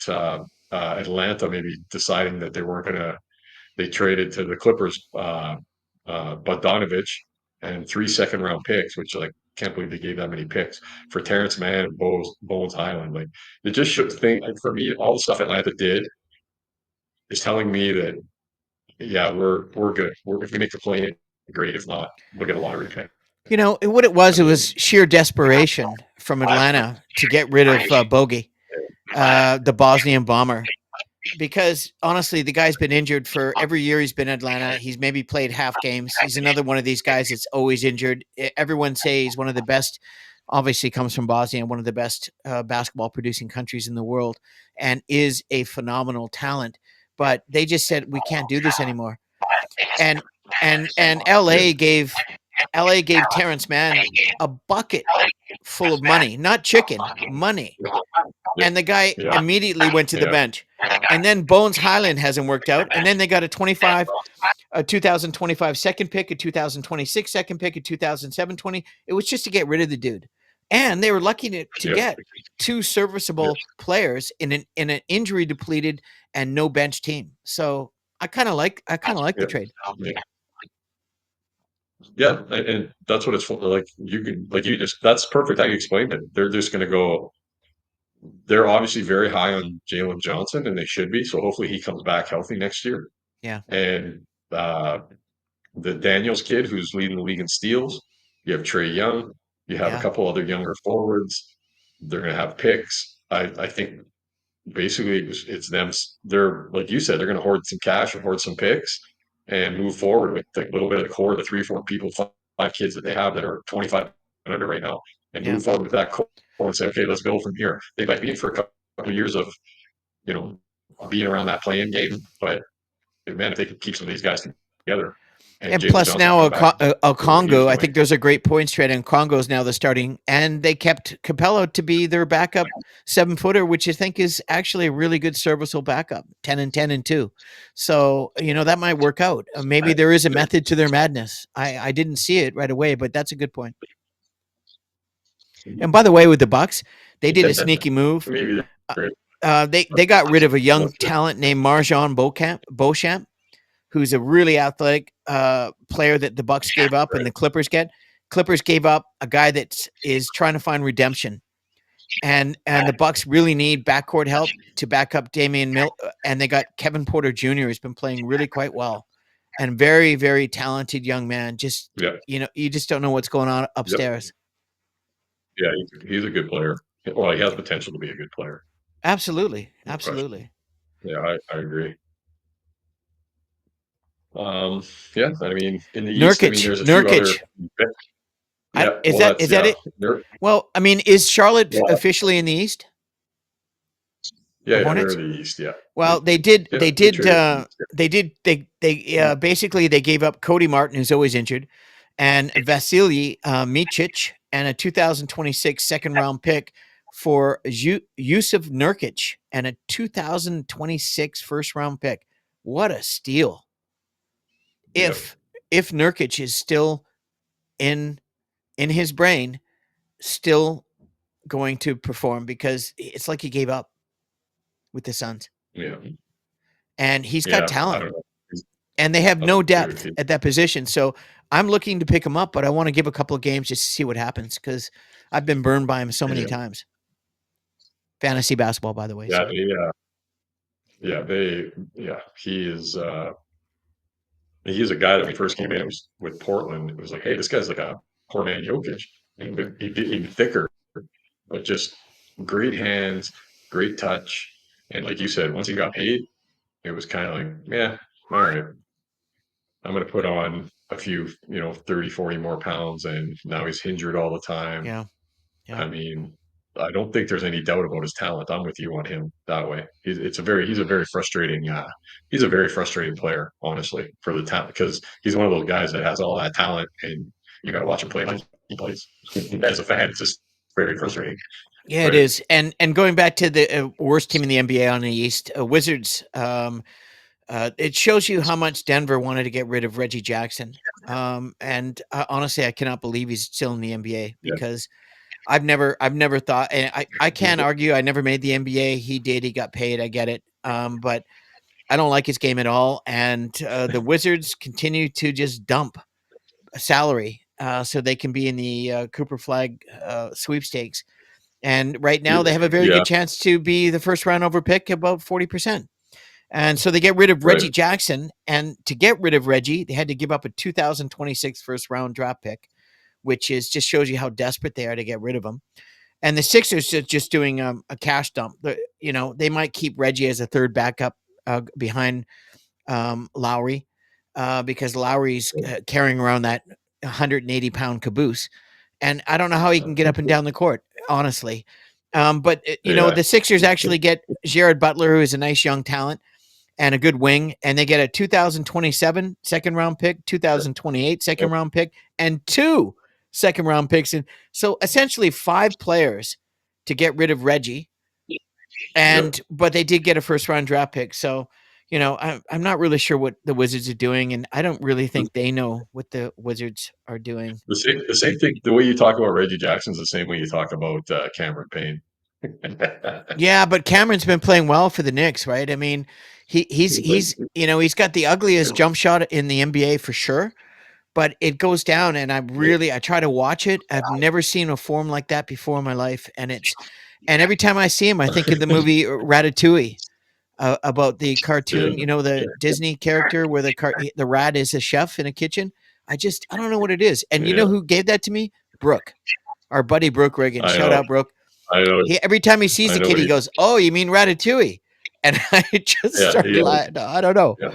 Atlanta maybe deciding that they weren't going to, they traded to the Clippers, Bogdanovich and 3 second round picks, which like can't believe they gave that many picks for Terrence Mann and Bones Highland. Like it just should think like, for me, all the stuff Atlanta did is telling me that yeah, we're good. If we make the play, great. If not, we'll get a lottery pick. What it was, I it was mean, sheer desperation from Atlanta to get rid of Bogey, the Bosnian bomber. Because honestly, the guy's been injured for every year he's been in Atlanta. He's maybe played half games. He's another one of these guys that's always injured. Everyone say he's one of the best. Obviously, comes from Bosnia, one of the best basketball producing countries in the world, and is a phenomenal talent. But they just said we can't do this anymore. And and yeah, LA gave Terrence Mann a bucket full of money, not chicken, money, yeah, and the guy yeah, immediately went to the yeah, bench. And then Bones Highland hasn't worked out, and then they got a 2025 second pick, a 2026 second pick, a 2007 20. It was just to get rid of the dude, and they were lucky to yeah, get two yeah, serviceable players in an injury depleted and no bench team. So I kind of like the yeah, trade. yeah. Yeah, and that's what it's for. Like you can, like you just, that's perfect how you explained it. They're just going to go. They're obviously very high on Jalen Johnson, and they should be. So hopefully he comes back healthy next year. Yeah, And uh, the Daniels kid who's leading the league in steals. You have Trey Young. You have a yeah, couple other younger forwards. They're going to have picks. I think basically it's them. They're like you said, they're going to hoard some cash and hoard some picks and move forward with a little bit of the core, the 3 or 4 people, five kids that they have that are 25 and under right now, and yeah. move forward with that core and say, okay, let's build from here. They might be in for a couple of years of you know being around that playing game, but man, if they can keep some of these guys together and And Jalen plus Johnson now come back a to what he was Congo. I doing, think there's a great points trade, and Congo's now the starting. And they kept Capello to be their backup 7 footer, which I think is actually a really good serviceable backup. 10 and 2. So that might work out. Maybe there is a method to their madness. I didn't see it right away, but that's a good point. And by the way, with the Bucks, they did a sneaky move. maybe Uh, great. they got rid of a young What's the talent named Marjon Beauchamp, who's a really athletic player that the Bucks gave up and right? the Clippers get. Clippers gave up a guy that is trying to find redemption, and the Bucks really need backcourt help to back up Damian Mill, and they got Kevin Porter Jr. who's been playing really quite well, and very very talented young man. Just Yeah, you just don't know what's going on yep, upstairs. yeah. He's a good player. Well, he has Yeah, potential to be a good player. absolutely, No question. absolutely. Yeah, I agree. Um, yeah, I mean, in the East, I mean, Nurkic, there's a few other. Nurkic. Yeah, Is well, that that's is that yeah, it? Well, I mean, is Charlotte well, officially in the East? yeah, The yeah. They're Hornets? in the East. Yeah, Well, they did. yeah. They They did. traded. They basically they gave up Cody Martin, who's always injured, and Vasily Micic, and a 2026 second round pick for Yusuf Nurkic, and a 2026 first round pick. What a steal! Yeah, If if Nurkic is still in in his brain, still going to perform, because it's like he gave up with the Suns, yeah, and he's got yeah. I talent. don't know. And they have That's no good. depth at that position. So I'm looking to pick him up, but I want to give a couple of games just to see what happens, because I've been burned by him so many Yeah, times. Fantasy basketball, by the way. yeah, Sorry. yeah, yeah. Yeah. He's a guy that when he first came in, it was with Portland. It was like, hey, this guy's like a poor man Jokic, and he'd be even thicker, but just great hands, great touch, and like you said, once he got paid, it was kind of like, yeah, all right, I'm going to put on a few, 30, 40 more pounds, and now he's injured all the time. Yeah. Yeah. I mean, I don't think there's any doubt about his talent. I'm with you on him that way. He's a very frustrating he's a very frustrating player, honestly, for the talent, because he's one of those guys that has all that talent, and you got to watch him play like he plays. As a fan, it's just very frustrating. Yeah, it Right. is. And going back to the worst team in the NBA on the East, Wizards. It shows you how much Denver wanted to get rid of Reggie Jackson. And honestly, I cannot believe he's still in the NBA, Yeah. because I've never thought, and I can't argue. I never made the NBA. He did. He got paid. I get it. But I don't like his game at all. And the Wizards continue to just dump a salary so they can be in the Cooper Flag sweepstakes. And right now, they have a very Yeah. good chance to be the first round over pick, about 40%. And so they get rid of Right. Reggie Jackson. And to get rid of Reggie, they had to give up a 2026 first round draft pick, which is just shows you how desperate they are to get rid of him. And the Sixers are just doing a cash dump. They might keep Reggie as a third backup behind Lowry, because Lowry's carrying around that 180-pound caboose. And I don't know how he can get up and down the court, honestly. But Yeah. the Sixers actually get Jared Butler, who is a nice young talent and a good wing, and they get a 2027 second round pick, 2028 second round pick, and 2 second round picks. And so essentially 5 players to get rid of Reggie. But they did get a first round draft pick. So, I'm not really sure what the Wizards are doing, and I don't really think they know what the Wizards are doing. The same thing. The way you talk about Reggie Jackson's the same way you talk about Cameron Payne. Yeah, but Cameron's been playing well for the Knicks, right? I mean, he's he's got the ugliest jump shot in the NBA for sure, but it goes down, and I try to watch it. I've never seen a form like that before in my life, and every time I see him, I think of the movie Ratatouille, about the cartoon, the Disney character where the rat is a chef in a kitchen. I don't know what it is, and you know Yeah, who gave that to me? Brooke, our buddy Brooke Riggin. I Shout know. out Brooke. I know. Every time he sees I the know kid, what he he. goes, "Oh, you mean Ratatouille?" And I just Yeah, started yeah, laughing. No, I don't know, yeah.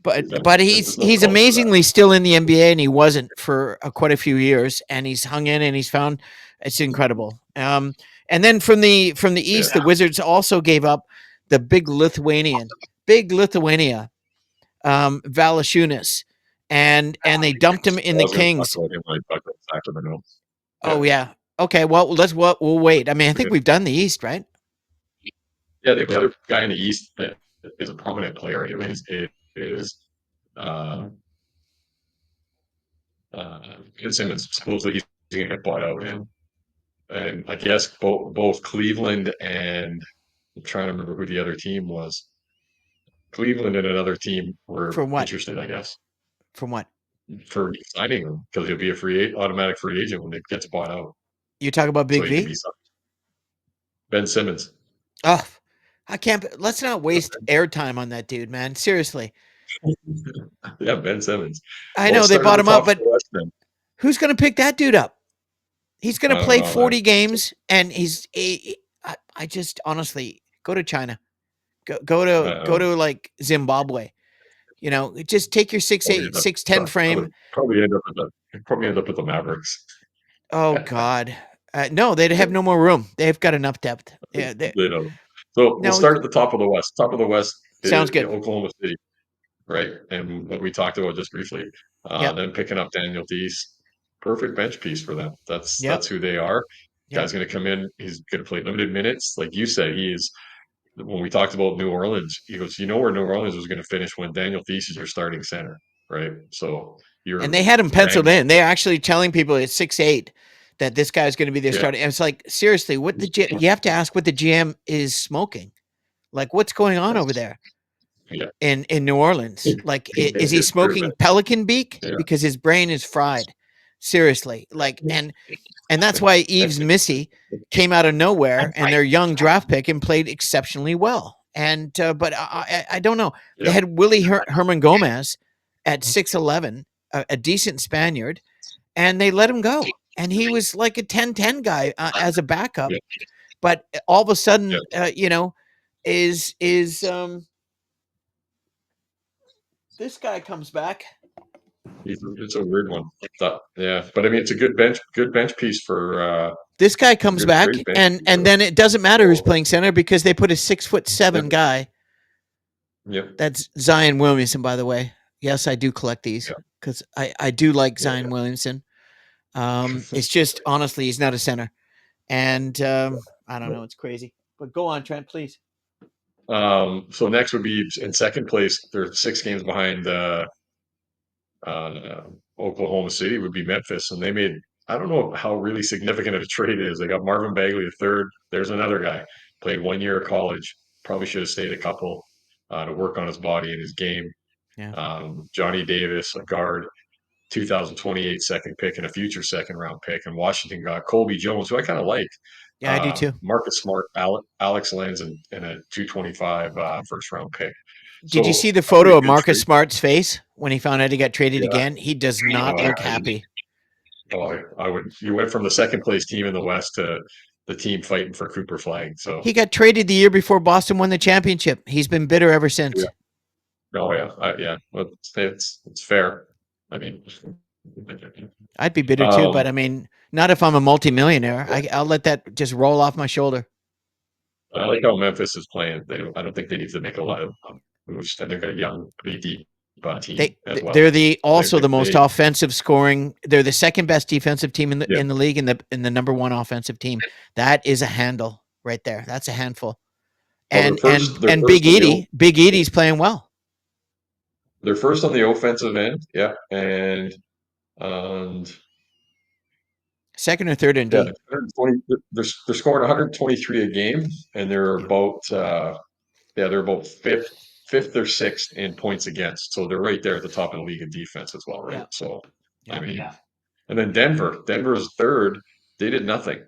but There's no he's call for that. amazingly still in the NBA, and he wasn't for quite a few years, and he's hung in, and he's found it's incredible. And then from the Yeah, East, the Wizards also gave up the big Lithuania, Valanciunas, and they dumped him in I the was going to talk Kings. about him when I talk about Sacramento. Oh Yeah, yeah, okay. Well, we'll wait. I mean, I think we've done the East, right? yeah. The other guy in the East that is a prominent player. It is uh, Ben Simmons. Supposedly he's going to get bought out, and I guess both Cleveland and I'm trying to remember who the other team was. Cleveland and another team were From what? interested, I guess, From what? for signing him because he'll be a automatic free agent when it gets bought out, You talk about so Big he can V? be signed. Ben Simmons. Oh, I can't. Let's not waste airtime on that dude, man. Seriously. Yeah, Ben Simmons. I Well, know let's they start at bought the him up, top of but the West then. who's going to pick that dude up? He's going I to don't play know, man. 40 games, and I just honestly go to China, go to like Zimbabwe. Just take your Probably 6'8", end up, 6'10" frame. probably end up at the Mavericks. Oh God, no, they'd have no more room. They've got enough depth. Yeah, They don't. So we'll no, start at the top of the West. Top of the West sounds is good. Oklahoma City, right? And what we talked about just briefly. Yep, Then picking up Daniel Dees, perfect bench piece for them. yep, That's who they are. yep. Guy's going to come in. He's going to play limited minutes, like you said. He is. When we talked about New Orleans, he goes, you know where New Orleans was going to finish when Daniel Dees is your starting center, right? So And you're they had him penciled bang. in. They're actually telling people at 6'8" that this guy's going to be their Yeah, starting. And it's like, seriously, you have to ask what the GM is smoking. Like, what's going on over there yeah. in New Orleans? Like, is he It's proven. smoking Pelican beak Yeah, because his brain is fried? Seriously, like, and that's why Eves Missy came out of nowhere and their young draft pick and played exceptionally well. And but I don't know. They yeah, had Willie Herman Gomez at 6'11", a decent Spaniard, and they let him go. And he was like a 10-10 guy as a backup. yeah, But all of a yeah. sudden, is this guy comes back It's a weird one. Yeah, but I mean, it's a good bench piece for This guy it's a comes great back, bench and piece and then it doesn't matter who's for playing center because they put a 6'7" yep, guy. yep, That's Zion Williamson, by the way. Yes, I do collect these because I do like yeah, Zion Williamson. It's just honestly, he's not a center, and I don't yeah. know, it's crazy. But go on, Trent, please. So next would be in second place. They're 6 games behind uh, Oklahoma City. Would be Memphis, and they made. I don't know how really significant of a trade it is. They got Marvin Bagley, the third. There's another guy played 1 year of college. Probably should have stayed a couple to work on his body and his game. Yeah, Johnny Davis, a guard, 2028 second pick and a future second round pick. And Washington got Colby Jones, who I kind of like. yeah, I do too. Marcus Smart, Alex Lenz, and a 225 first round pick. Did you So see the a pretty photo of good Marcus trade. Smart's face when he found out he got traded Yeah. again? He does not Oh, look happy. I would. You went from the second place team in the West to the team fighting for Cooper Flag. So He got traded the year before Boston won the championship. He's been bitter ever since. yeah. Oh yeah. Yeah. Well, it's fair. I mean, I'd be bitter too, but um, I mean, not if I'm a multimillionaire. I'll let that just roll off my shoulder. I like how Memphis is playing. I don't think they need to make a lot of moves. And they've got a young, pretty deep team as They're well. the also the most They offensive scoring. They're the second best defensive team yeah. in the league, and the number one offensive team. That is a handle right there. That's a handful. Well, And and they're and first Big Edie's playing well. they're first on the offensive end. Yeah, and Second or third in yeah, D. 120. They're scoring 123 a game, and Yeah, they're about fifth or sixth in points against. So they're right there at the top of the league in defense as well, right? yeah, So I yeah. mean, and then Denver's third. They did nothing.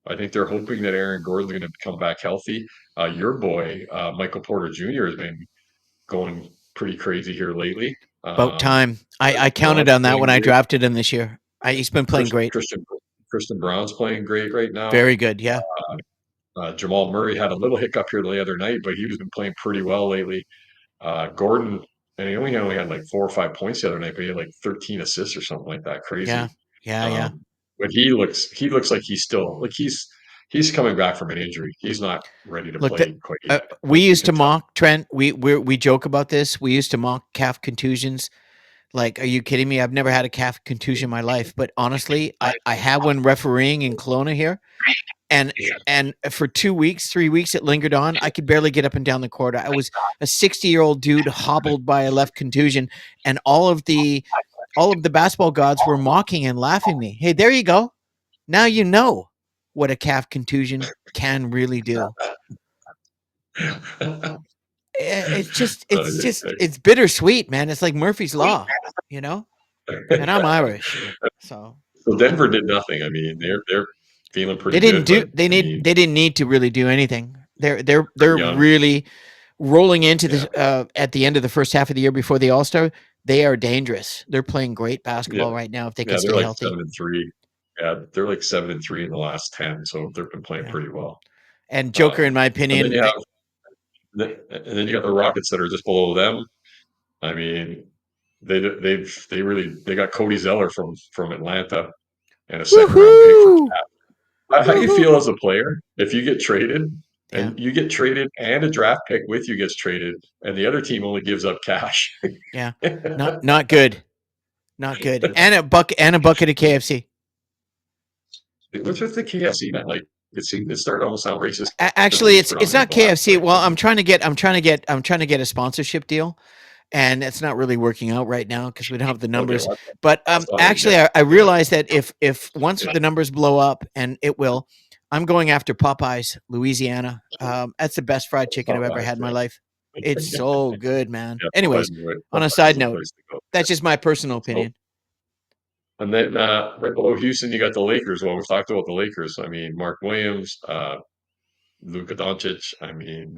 I think they're hoping that Aaron Gordon's going to come back healthy. Your boy Michael Porter Jr. has been going pretty crazy here lately. About time. I counted Braun's on that when playing I great. drafted him this year. He's been playing great. Christian Brown's playing great right now. Very good. Yeah, Jamal Murray had a little hiccup here the other night, but he's been playing pretty well lately. Gordon, and he only had like 4 or 5 points the other night, but he had like 13 assists or something like that. yeah, Crazy. yeah. But he looks like he's still like he's coming back from an injury. He's not ready to Look, play quite yet, we but you used to can tell. mock Trent. We joke about this. We used to mock calf contusions. Like, are you kidding me? I've never had a calf contusion in my life, but honestly, I had one refereeing in Kelowna here, and for 2 weeks, 3 weeks, it lingered on. I could barely get up and down the court. I was a 60-year-old dude hobbled by a left contusion, and all of the basketball gods were mocking and laughing me. Hey, there you go. Now you know what a calf contusion can really do. It's bittersweet, man. It's like Murphy's law, you know. And I'm Irish, so So Denver did nothing. I mean, they're feeling pretty good, but I mean, they didn't need to really do anything. they're They're young. really rolling into Yeah, this at the end of the first half of the year before the All Star. They are dangerous. They're playing great yeah, basketball right now if they can yeah. They're stay like healthy. 7-3. Yeah, they're like 7-3 in the last 10, so they've been playing Yeah. pretty well. And Joker, in Um, my and then opinion, and then you got the Rockets that are just below them. I mean, they got Cody Zeller from Atlanta and a second round pick for woohoo, How do you woohoo. feel as a player if you get traded Yeah, and you get traded and a draft pick with you gets traded and the other team only gives up cash? yeah. Not good. Not good. And a bucket of KFC. What's with the KFC, man? Like it started almost sound racist because we Actually, just put on it's their not black. KFC. Like, Well, I'm trying to get a sponsorship deal, and it's not really working out right now because we don't have the okay, numbers. well, But that's not what actually, you I get. realized that if once Yeah, the numbers blow up, and it will, I'm going after Popeyes, Louisiana. That's the best fried chicken I've ever Popeyes, had in my yeah. life. It's so good, man. Yeah, Anyways, on a Popeyes is side the note, place to go. that's just my personal So, opinion. and then right below Houston, you got the Lakers. Well, we've talked about the Lakers. I mean, Mark Williams, Luka Doncic. I mean,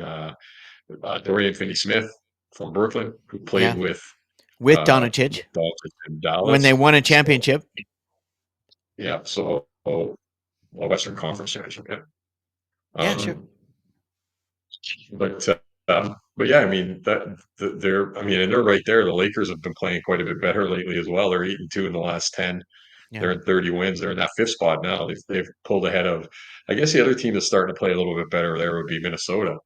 Dorian Finney-Smith from Brooklyn, who played Yeah, with with Doncic Dallas in when they Dallas. won a So championship. yeah, Western Conference championship. Yeah. Yeah, sure. Um, but but yeah, I mean they're, I mean, and they're right there. The Lakers have been playing quite a bit better lately as well. They're 8-2 in the last 10. Yeah. They're at 30 wins. They're in that fifth spot now. They've pulled ahead of, I guess the other team that's starting to play a little bit better there would be Minnesota.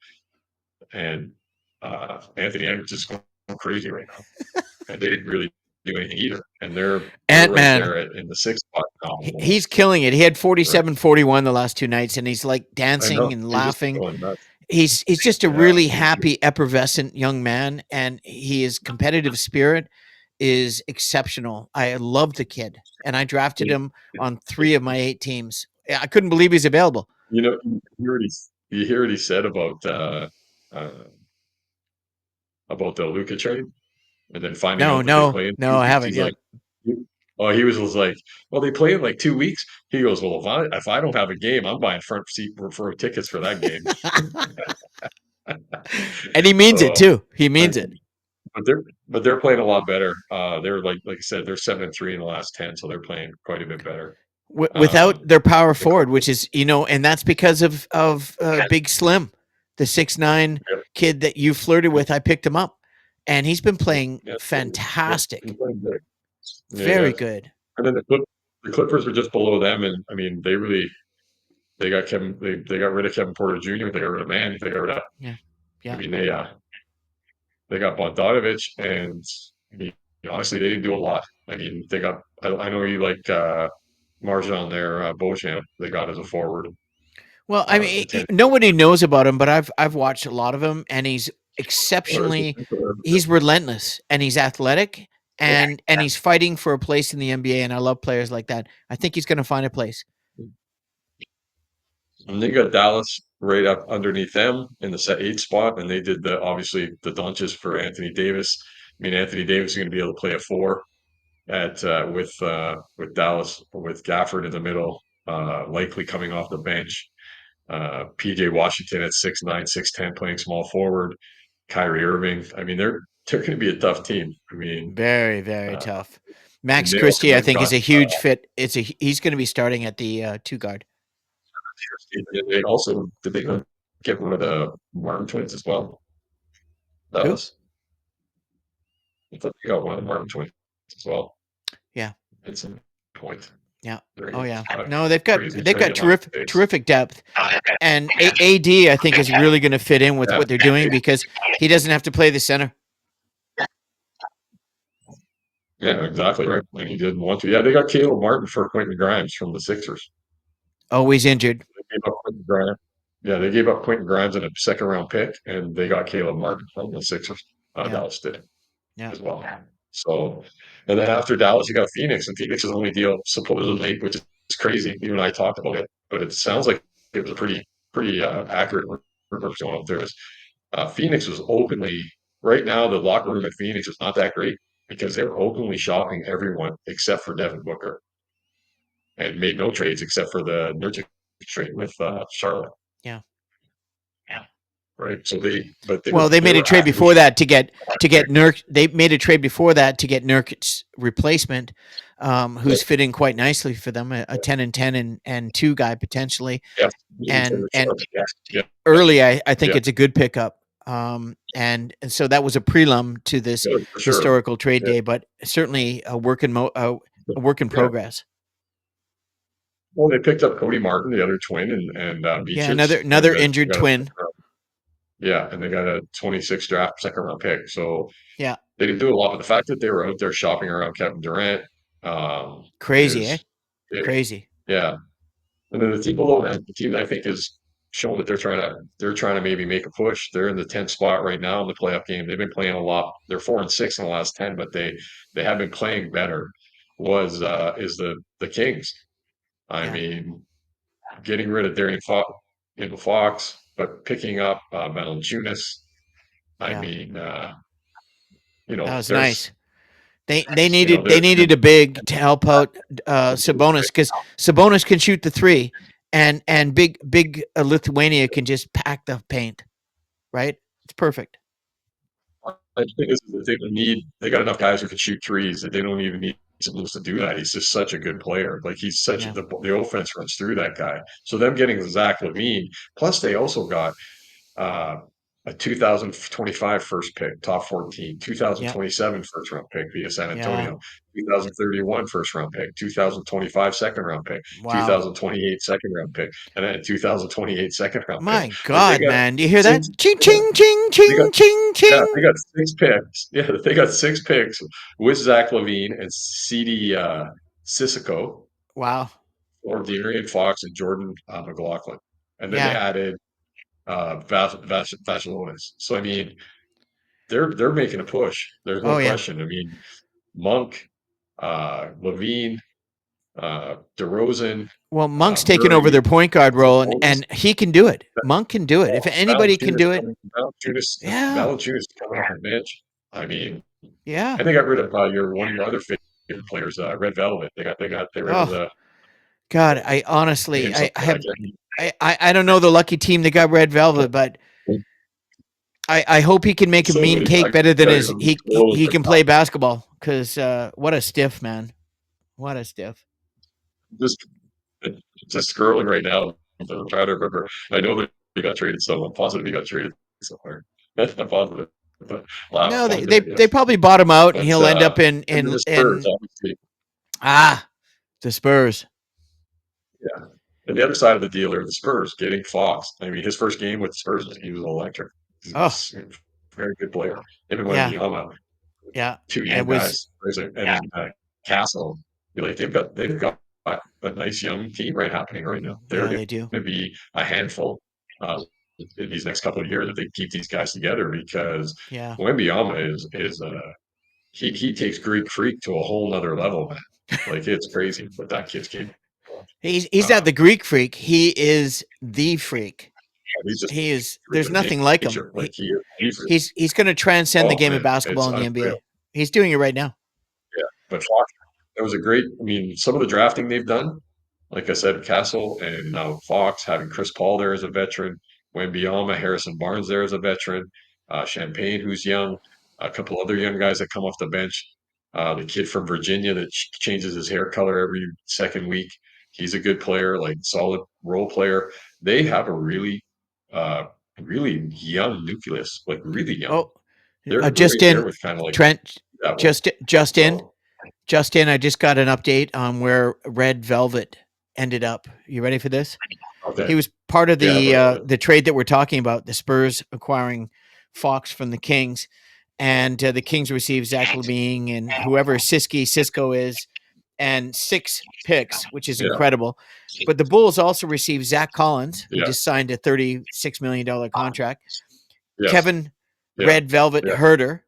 And Anthony Edwards is going crazy right now. And they didn't really do anything either. And they're Ant right Man, there in the sixth spot now he's almost. killing it. He had Right. 47-41 the last two nights, and he's like I dancing know. and He's just laughing. going nuts. He's just a Yeah. really happy, effervescent young man, and his competitive spirit is exceptional. I love the kid, and I drafted him on 3 of my 8 teams. Yeah, I couldn't believe he's available. You know, you hear what he said uh, about the LUKA trade, and then finding No, out that they no, play in no, two I weeks. haven't He's yet. like, oh, he was like, well, they play in like 2 weeks. He goes, well, if I don't have a game, I'm buying front seat for tickets for that game. And he means it So, too. He I means it. mean, but they're playing a lot better. They're like I said, they're 7-3 in the last 10, so they're playing quite a bit better. Without Um, their power the forward, which Clippers, is and that's because of Big Slim, the 6'9" yep, kid that you flirted yep, with. I picked him up, and he's been yep, playing yep, yep, he's fantastic, playing good. Yeah, very yes. good. And then the Clippers were just below them, and I mean, they got Kevin, they got rid of Kevin Porter Jr., they got rid of Mann, they got rid of, Yeah, I yeah. mean, they got Bogdanovich, and I mean, honestly, they didn't do a lot. I mean, I know you like Marjan there, Beauchamp, they got as a forward, Well, I mean, the 10. nobody knows about him, but I've watched a lot of him, and he's Or is exceptionally it- he's relentless, and he's athletic, and he's fighting for a place in the NBA, and I love players like that. I think he's going to find a place. And they got Dallas right up underneath them in the set 8 spot, and they did obviously the dunches for Anthony Davis. I mean, Anthony Davis is going to be able to play a 4 at with Dallas with Gafford in the middle, likely coming off the bench. PJ Washington at 6'9", 6'10", playing small forward. Kyrie Irving. I mean, they're going to be a tough team. I mean, Very, very uh, tough. and Max they also Christie, I went and think, is got a huge fit. He's going to be starting at the two guard. they also did they get rid of the Martin twins as well. Who? Dallas. I thought they got one of the Martin twins as well. Yeah, It's a point. yeah. They're Oh gonna yeah. have No, they've got crazy they've got trading on base. terrific depth, and AD I think is really going to fit in with Yeah, what they're doing because he doesn't have to play the center. yeah, exactly right. And he didn't want to. Yeah, they got Caleb Martin for Quentin Grimes from the Sixers. Always injured. They gave up Quentin Grimes. Yeah, they gave up Quentin Grimes in a second round pick, and they got Caleb Martin from the Sixers. Yeah, Dallas did yeah, as well. So, and then after Dallas, you got Phoenix, and Phoenix's only deal supposedly, which is crazy. You and I talked about it, but it sounds like it was a pretty accurate report going up there. Phoenix was openly right now. The locker room at Phoenix is not that great because they were openly shopping everyone except for Devin Booker and made no trades except for the Nurkic trade with Charlotte. yeah. Right. So but Well, they they made a were trade actively before shopping. that to get Nurk. They made a trade before that to get Nurkic's replacement, who's fitting quite nicely for them, a 10 and 10 and two guy potentially. Yeah. And Yeah. Yeah. early, I think Yeah. it's a good pickup. And so that was a prelim to this Yeah, for sure. historical trade Yeah. day, but certainly a work in Yeah. progress. Well, they picked up Cody Martin, the other twin, and Yeah, Beatrice, another and they injured got a twin. yeah, and they got a 26 draft second round pick. So Yeah, they didn't do a lot, but the fact that they were out there shopping around Kevin Durant crazy, eh? is big. Crazy. Yeah, and then the team below that, the team that I think is showing that they're trying to maybe make a push. They're in the 10th spot right now in the playoff game. They've been playing a lot. They're 4-6 in the last 10, but they have been playing better. Is the Kings? I Yeah, mean, getting rid of Fox, but picking up Valanciunas. I yeah. mean, That was there's nice. They you know they there needed a big to help out Sabonis because Sabonis can shoot the three, and big Lithuania can just pack the paint. Right? It's perfect. I think is that they got enough guys who can shoot threes that they don't even need Sabonis to do that. He's just such a good player. Like he's such Yeah, the offense runs through that guy. So them getting Zach LaVine, plus they also got uh, a 2025 first pick, top 14, Yep. 2027 first round pick via San Yeah. Antonio, 2031 first round pick, 2025 second round pick, Wow. 2028 second round pick, and then a 2028 second round pick. My Like they God, got man. Do you hear six, that? Ching, yeah, ching, ching, they got ching, ching, yeah, they ching. got six picks. Yeah, they got six picks with Zach Levine and CD Sissoko Wow. or De'Aaron Fox and Jordan McLaughlin. And then they Yeah. added Vacilonis. So I mean, they're making a push. There's no Oh, yeah. question. I mean, Monk, Levine, DeRozan, Well, Monk's taken over Murray, their point guard role, Sabonis. and he can do it. Monk can do it. If anybody can do it, yeah. Valanciunas coming off the bench. I mean, Yeah. and they got rid of one of your other favorite players, Red Velvet. They rid of Oh, the God. I honestly, name something. I I don't know the lucky team that got Red Velvet, but can't. I hope he can make a So mean many. I cake better than tell you, his, those scrolls he are can play basketball. Cause, what a stiff, man. What a stiff. just just scrolling right now. I'm trying to remember. I know that he got traded, so I'm positive he got traded somewhere. I'm positive, but last No, one there, they yes. probably bought him out and But he'll end up and then the Spurs, obviously, the Spurs. yeah. And the other side of the deal are the Spurs getting Fox. I mean, his first game with the Spurs, he was electric. Oh, He's a very good player. Him and yeah. Wembanyama, Yeah. two It young was, guys. And then Castle. Like they've got a nice young team right happening right now. They're yeah, going they do. to be a handful in these next couple of years if they keep these guys together because Yeah. Wembanyama is he takes Greek freak to a whole nother level, man. Like it's crazy what that kid's capable of. He's not Um, the Greek freak. He is the freak. he's just He is, freak there's of nothing like him. nature. Like he's He's going to transcend the oh game of man, basketball it's in the unreal. NBA. He's doing it right now. Yeah, but Fox, that was a great. I mean, some of the drafting they've done, like I said, Castle and now Fox having Chris Paul there as a veteran, Wembanyama, Harrison Barnes there as a veteran, Champagne who's young, a couple other young guys that come off the bench. The kid from Virginia that changes his hair color every second week. He's a good player, like solid role player. They have a uh, really young nucleus, like really young. Oh, They're just right there in, with kind of like Trent, that one. just in, So I just got an update on where Red Velvet ended up. You ready for this? okay, He was part of yeah, but the trade that we're talking about, the Spurs acquiring Fox from the Kings, and the Kings received Zach Levine and whoever Cisco is, and 6 picks, which is yeah, incredible. But the Bulls also received Zach Collins, who yeah, just signed a $36 million contract, yes, Kevin yeah, Red Velvet yeah, Herder,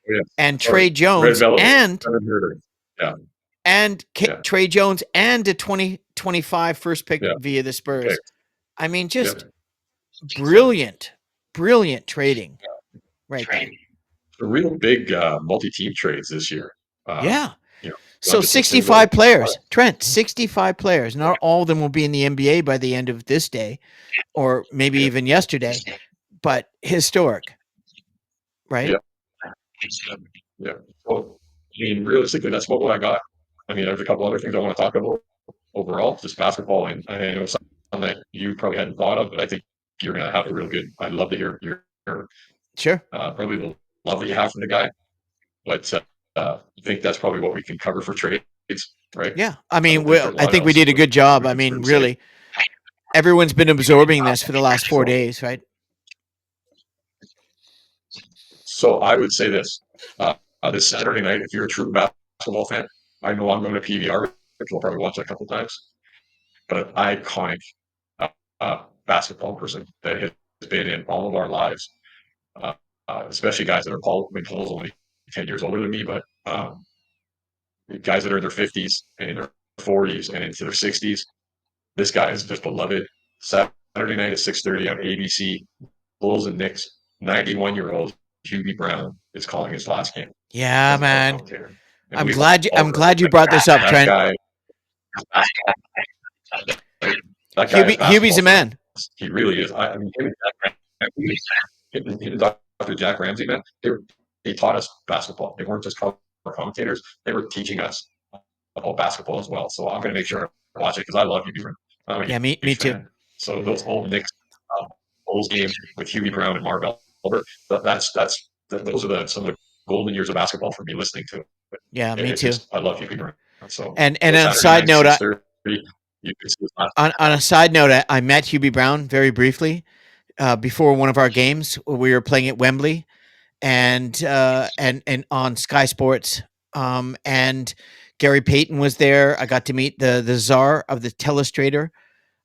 yeah. and Sorry, Trey Red Jones, Velvet. Haven't heard it. Yeah, yeah, Trey Jones, and a 2025 first pick yeah. via the Okay, Spurs. I mean, yeah. just brilliant, brilliant trading right there. The real big multi-team trades this year. Um, Yeah. you know, not So just a single. 65 players, Trent, 65 players. Not all of them will be in the NBA by the end of this day or maybe Yeah, even yesterday, but historic, right? yeah, yeah. So, I mean, realistically, that's what I got. I mean, there's a couple other things I want to talk about overall, just basketball, and I know something that you probably hadn't thought of, but I think you're going to have a real good. I'd love to hear your Sure. probably the love that you have from the guy. But I think that's probably what we can cover for trades, right? Yeah. I I mean, don't think there's a I lot think we else did a good job. we I can mean, really say. really, everyone's been absorbing this for the last 4 days, right? So I would say this Saturday night, if you're a true basketball fan, I know I'm going to PVR, which we'll probably watch a couple times, but an iconic basketball person that has been in all of our lives, uh, especially guys that are Paul. I mean, Paul's only 10 years older than me, but guys that are in their 50s and in their 40s and into their 60s. This guy is just beloved. Saturday night at 6:30 on ABC. Bulls and Knicks. 91-year-old Hubie Brown is calling his last game Yeah, as a color man. commentator, and we I'm love it. glad you brought this up, That Trent. guy. That guy is Hubie's basketball a brilliant. man. He really is. I mean, him and Dr. Jack Ramsey, man, they taught us basketball. They weren't just color commentators; they were teaching us about basketball as well. So I'm going to make sure I watch it because I love Hubie Brown. I'm a Yeah, me huge too. fan. So those old Knicks Bulls games with Hubie Brown and Marvell Those are some of the golden years of basketball for me listening to it. Yeah, me It's too. just, I love Hubie Brown. So And on a Saturday side night, note, 6:30, you can see his last. on a side note, I met Hubie Brown very briefly before one of our games. We were playing at Wembley, and on Sky Sports. And Gary Payton was there. I got to meet the czar of the telestrator,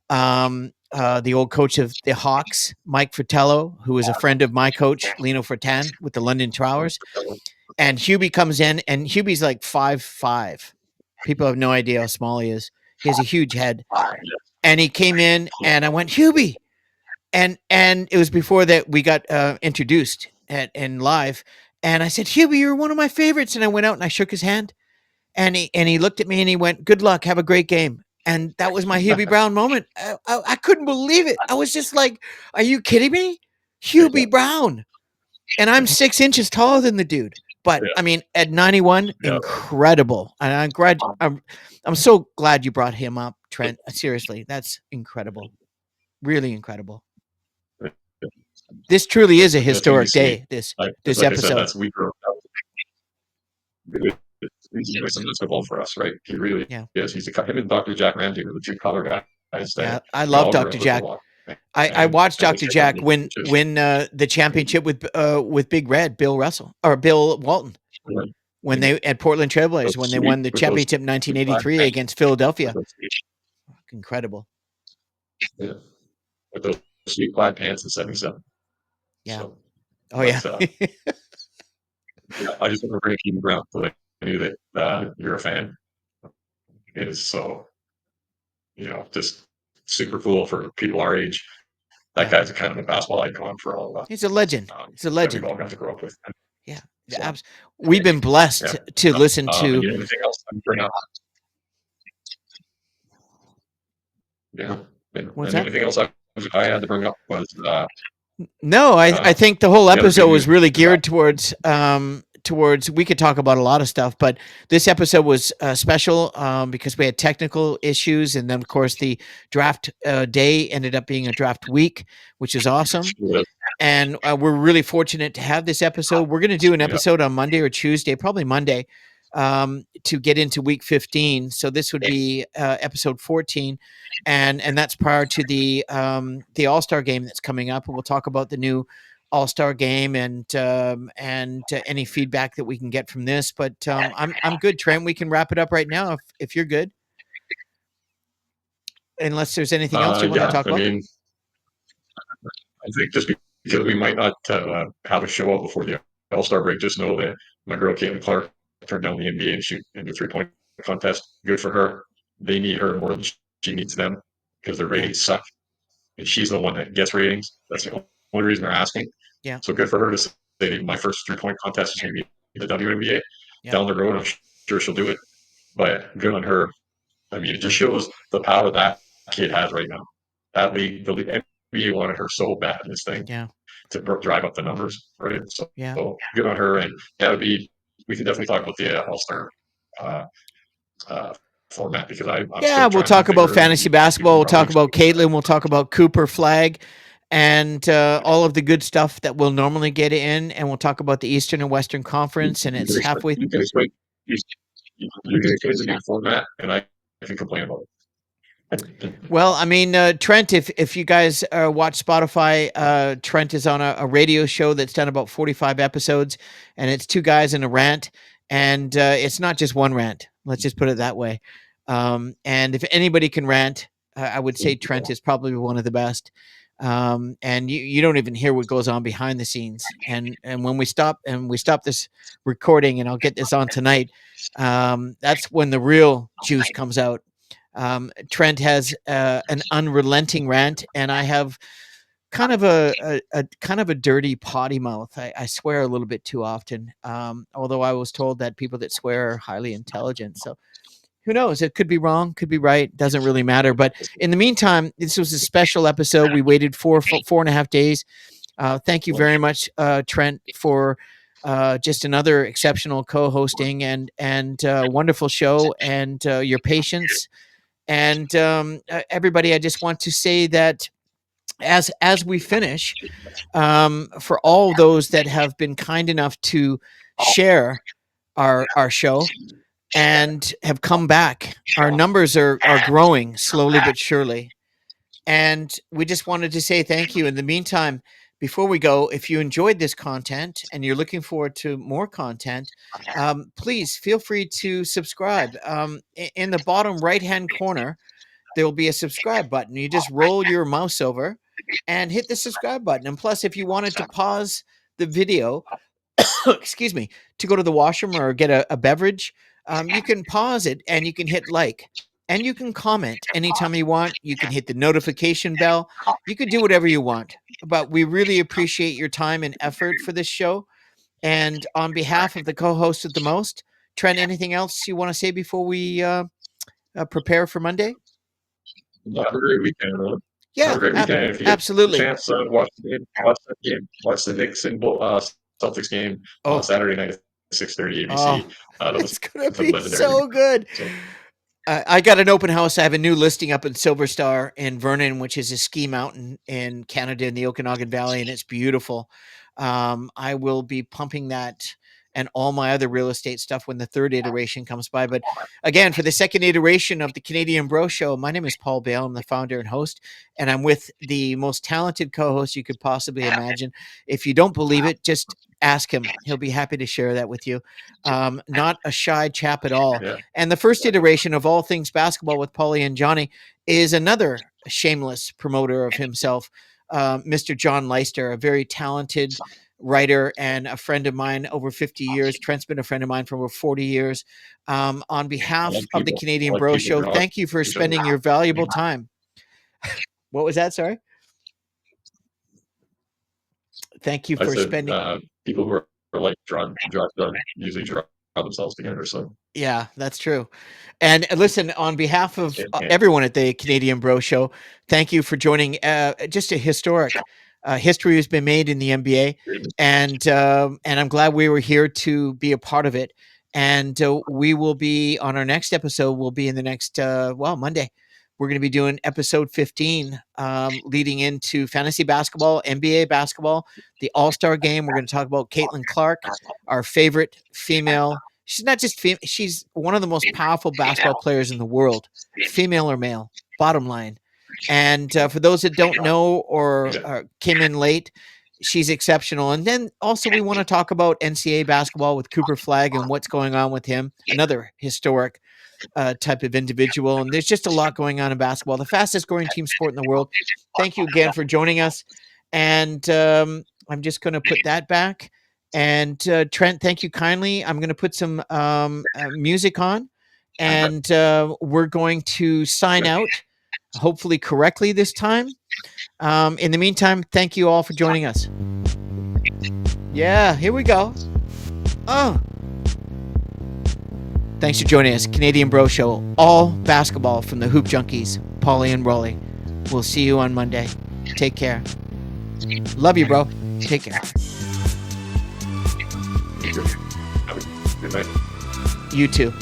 the old coach of the Hawks, Mike Fratello, who is a friend of my coach, Lino Fertan, with the London Trowers. And Hubie comes in, and Hubie's like 5'5". People have no idea how small he is. He has a huge head. And he came in, and I went, Hubie. And it was before that we got introduced and live. And I said, Hubie, you're one of my favorites. And I went out and I shook his hand. And he looked at me and he went, good luck. Have a great game. And that was my Hubie Brown moment. I couldn't believe it. I was just like, are you kidding me? Hubie Brown. And I'm 6 inches taller than the dude. But I mean, at 91, incredible. And I'm so glad you brought him up, Trent. Seriously, that's incredible. Really incredible. This truly is a historic day. This Like I episode. said, that's we grew up. He's some football for us, right? He really is. He's him and Dr. Jack Ramsey were the two color guys. Yeah, I love Dr. Jack. I watched Dr. Jack win the championship with Big Red, Bill Walton, when they at Portland Trailblazers when they won the championship in 1983 against Philadelphia. Incredible. Yeah, with those sweet plaid pants in '77. Yeah. So, oh yeah. Yeah, I just want to bring Hubie Brown because I knew that you're a fan. It is so, just super cool for people our age. That guy's a kind of a basketball icon for all of us. He's a legend. He's a legend. We've all got to grow up with. Yeah. We've been blessed to listen to. Anything else I can bring up? Yeah. And anything else I had to bring up was. No, I think the whole episode was really geared towards we could talk about a lot of stuff, but this episode was special because we had technical issues, and then of course the draft day ended up being a draft week, which is awesome. And we're really fortunate to have this episode. We're going to do an episode on Monday or Tuesday, probably Monday, to get into week 15. So this would be episode 14. And that's prior to the All-Star game that's coming up. And we'll talk about the new All-Star game and any feedback that we can get from this. But I'm good, Trent. We can wrap it up right now if you're good. Unless there's anything else you want to talk about. I think just because we might not have a show up before the All-Star break, just know that my girl Caitlin Clark turned down the NBA and shoot in the 3-point contest. Good for her. They need her more than she needs them because their ratings suck. And she's the one that gets ratings. That's the only reason they're asking. Yeah. So good for her to say my first 3-point contest is going to be the WNBA. Down the road, I'm sure she'll do it. But good on her. I mean, it just shows the power that kid has right now. That league, the NBA wanted her so bad in this thing to drive up the numbers, right? So good on her. And we can definitely talk about the All-Star format because we'll talk about fantasy basketball. We'll talk about Caitlin. We'll talk about Cooper Flag and all of the good stuff that we'll normally get in. And we'll talk about the Eastern and Western Conference. And it's halfway. You can explain the format, and I can complain about it. Well, I mean, Trent, if you guys watch Spotify, Trent is on a radio show that's done about 45 episodes, and it's two guys in a rant, and it's not just one rant. Let's just put it that way. And if anybody can rant, I would say Trent is probably one of the best. And you don't even hear what goes on behind the scenes. And when we stop this recording, and I'll get this on tonight, that's when the real juice comes out. Trent has an unrelenting rant, and I have kind of a dirty potty mouth. I swear a little bit too often. Although I was told that people that swear are highly intelligent. So who knows? It could be wrong, could be right. Doesn't really matter. But in the meantime, this was a special episode. We waited 4.5 days. Thank you very much, Trent, for just another exceptional co-hosting and wonderful show, and your patience. And everybody, I just want to say that as we finish, for all those that have been kind enough to share our show and have come back, our numbers are growing slowly but surely. And we just wanted to say thank you. In the meantime, before we go, if you enjoyed this content and you're looking forward to more content, please feel free to subscribe. In the bottom right hand corner, there will be a subscribe button. You just roll your mouse over and hit the subscribe button. And plus, if you wanted to pause the video, excuse me, to go to the washroom or get a beverage, you can pause it and you can hit like. And you can comment anytime you want. You can hit the notification bell. You can do whatever you want. But we really appreciate your time and effort for this show. And on behalf of the co-host of the most, Trent, anything else you want to say before we prepare for Monday? Have a great weekend, everyone. Have Yeah, a great weekend. If you get the absolutely. chance, watch the game. Watch that game. Watch the Knicks and Celtics game Oh, Saturday night at 6:30 oh, ABC. it's gonna The be legendary. so good. So, I got an open house. I have a new listing up in Silver Star in Vernon, which is a ski mountain in Canada in the Okanagan Valley, and it's beautiful. I will be pumping that and all my other real estate stuff when the third iteration comes by. But again, for the second iteration of the Canadian Bro Show, my name is Paul Bale. I'm the founder and host, and I'm with the most talented co-host you could possibly imagine. If you don't believe it, just ask him. He'll be happy to share that with you. Not a shy chap at all. yeah. And the first iteration of All Things Basketball with Pauly and Johnny is another shameless promoter of himself, Mr. John Leister, a very talented writer and a friend of mine over 50 years. Trent's been a friend of mine for over 40 years. On behalf of the Canadian Bro Show, thank you for spending your valuable time. What was that? Sorry. Thank you I for said spending. people who are like drunk usually draw themselves together. So Yeah, that's true. And listen, on behalf of yeah. everyone at the Canadian Bro Show, thank you for joining. Just a historic history has been made in the NBA, and I'm glad we were here to be a part of it. And we will be on our next episode. We'll be in the next Monday. We're going to be doing episode 15, leading into fantasy basketball, NBA basketball, the All-Star game. We're going to talk about Caitlin Clark, our favorite female. She's not just female. She's one of the most powerful basketball players in the world, female or male, bottom line. And for those that don't know or came in late, she's exceptional. And then also we want to talk about NCAA basketball with Cooper Flagg and what's going on with him, another historic type of individual. And there's just a lot going on in basketball, the fastest growing team sport in the world. Thank you again for joining us. And I'm just going to put that back. And Trent, thank you kindly. I'm going to put some music on, and we're going to sign out, hopefully correctly this time. In the meantime, thank you all for joining us. Yeah, here we go. Oh. Thanks for joining us. Canadian Bro Show. All basketball from the Hoop Junkies, Pauly and Rolly. We'll see you on Monday. Take care. Love you, bro. Take care. Good night. You too.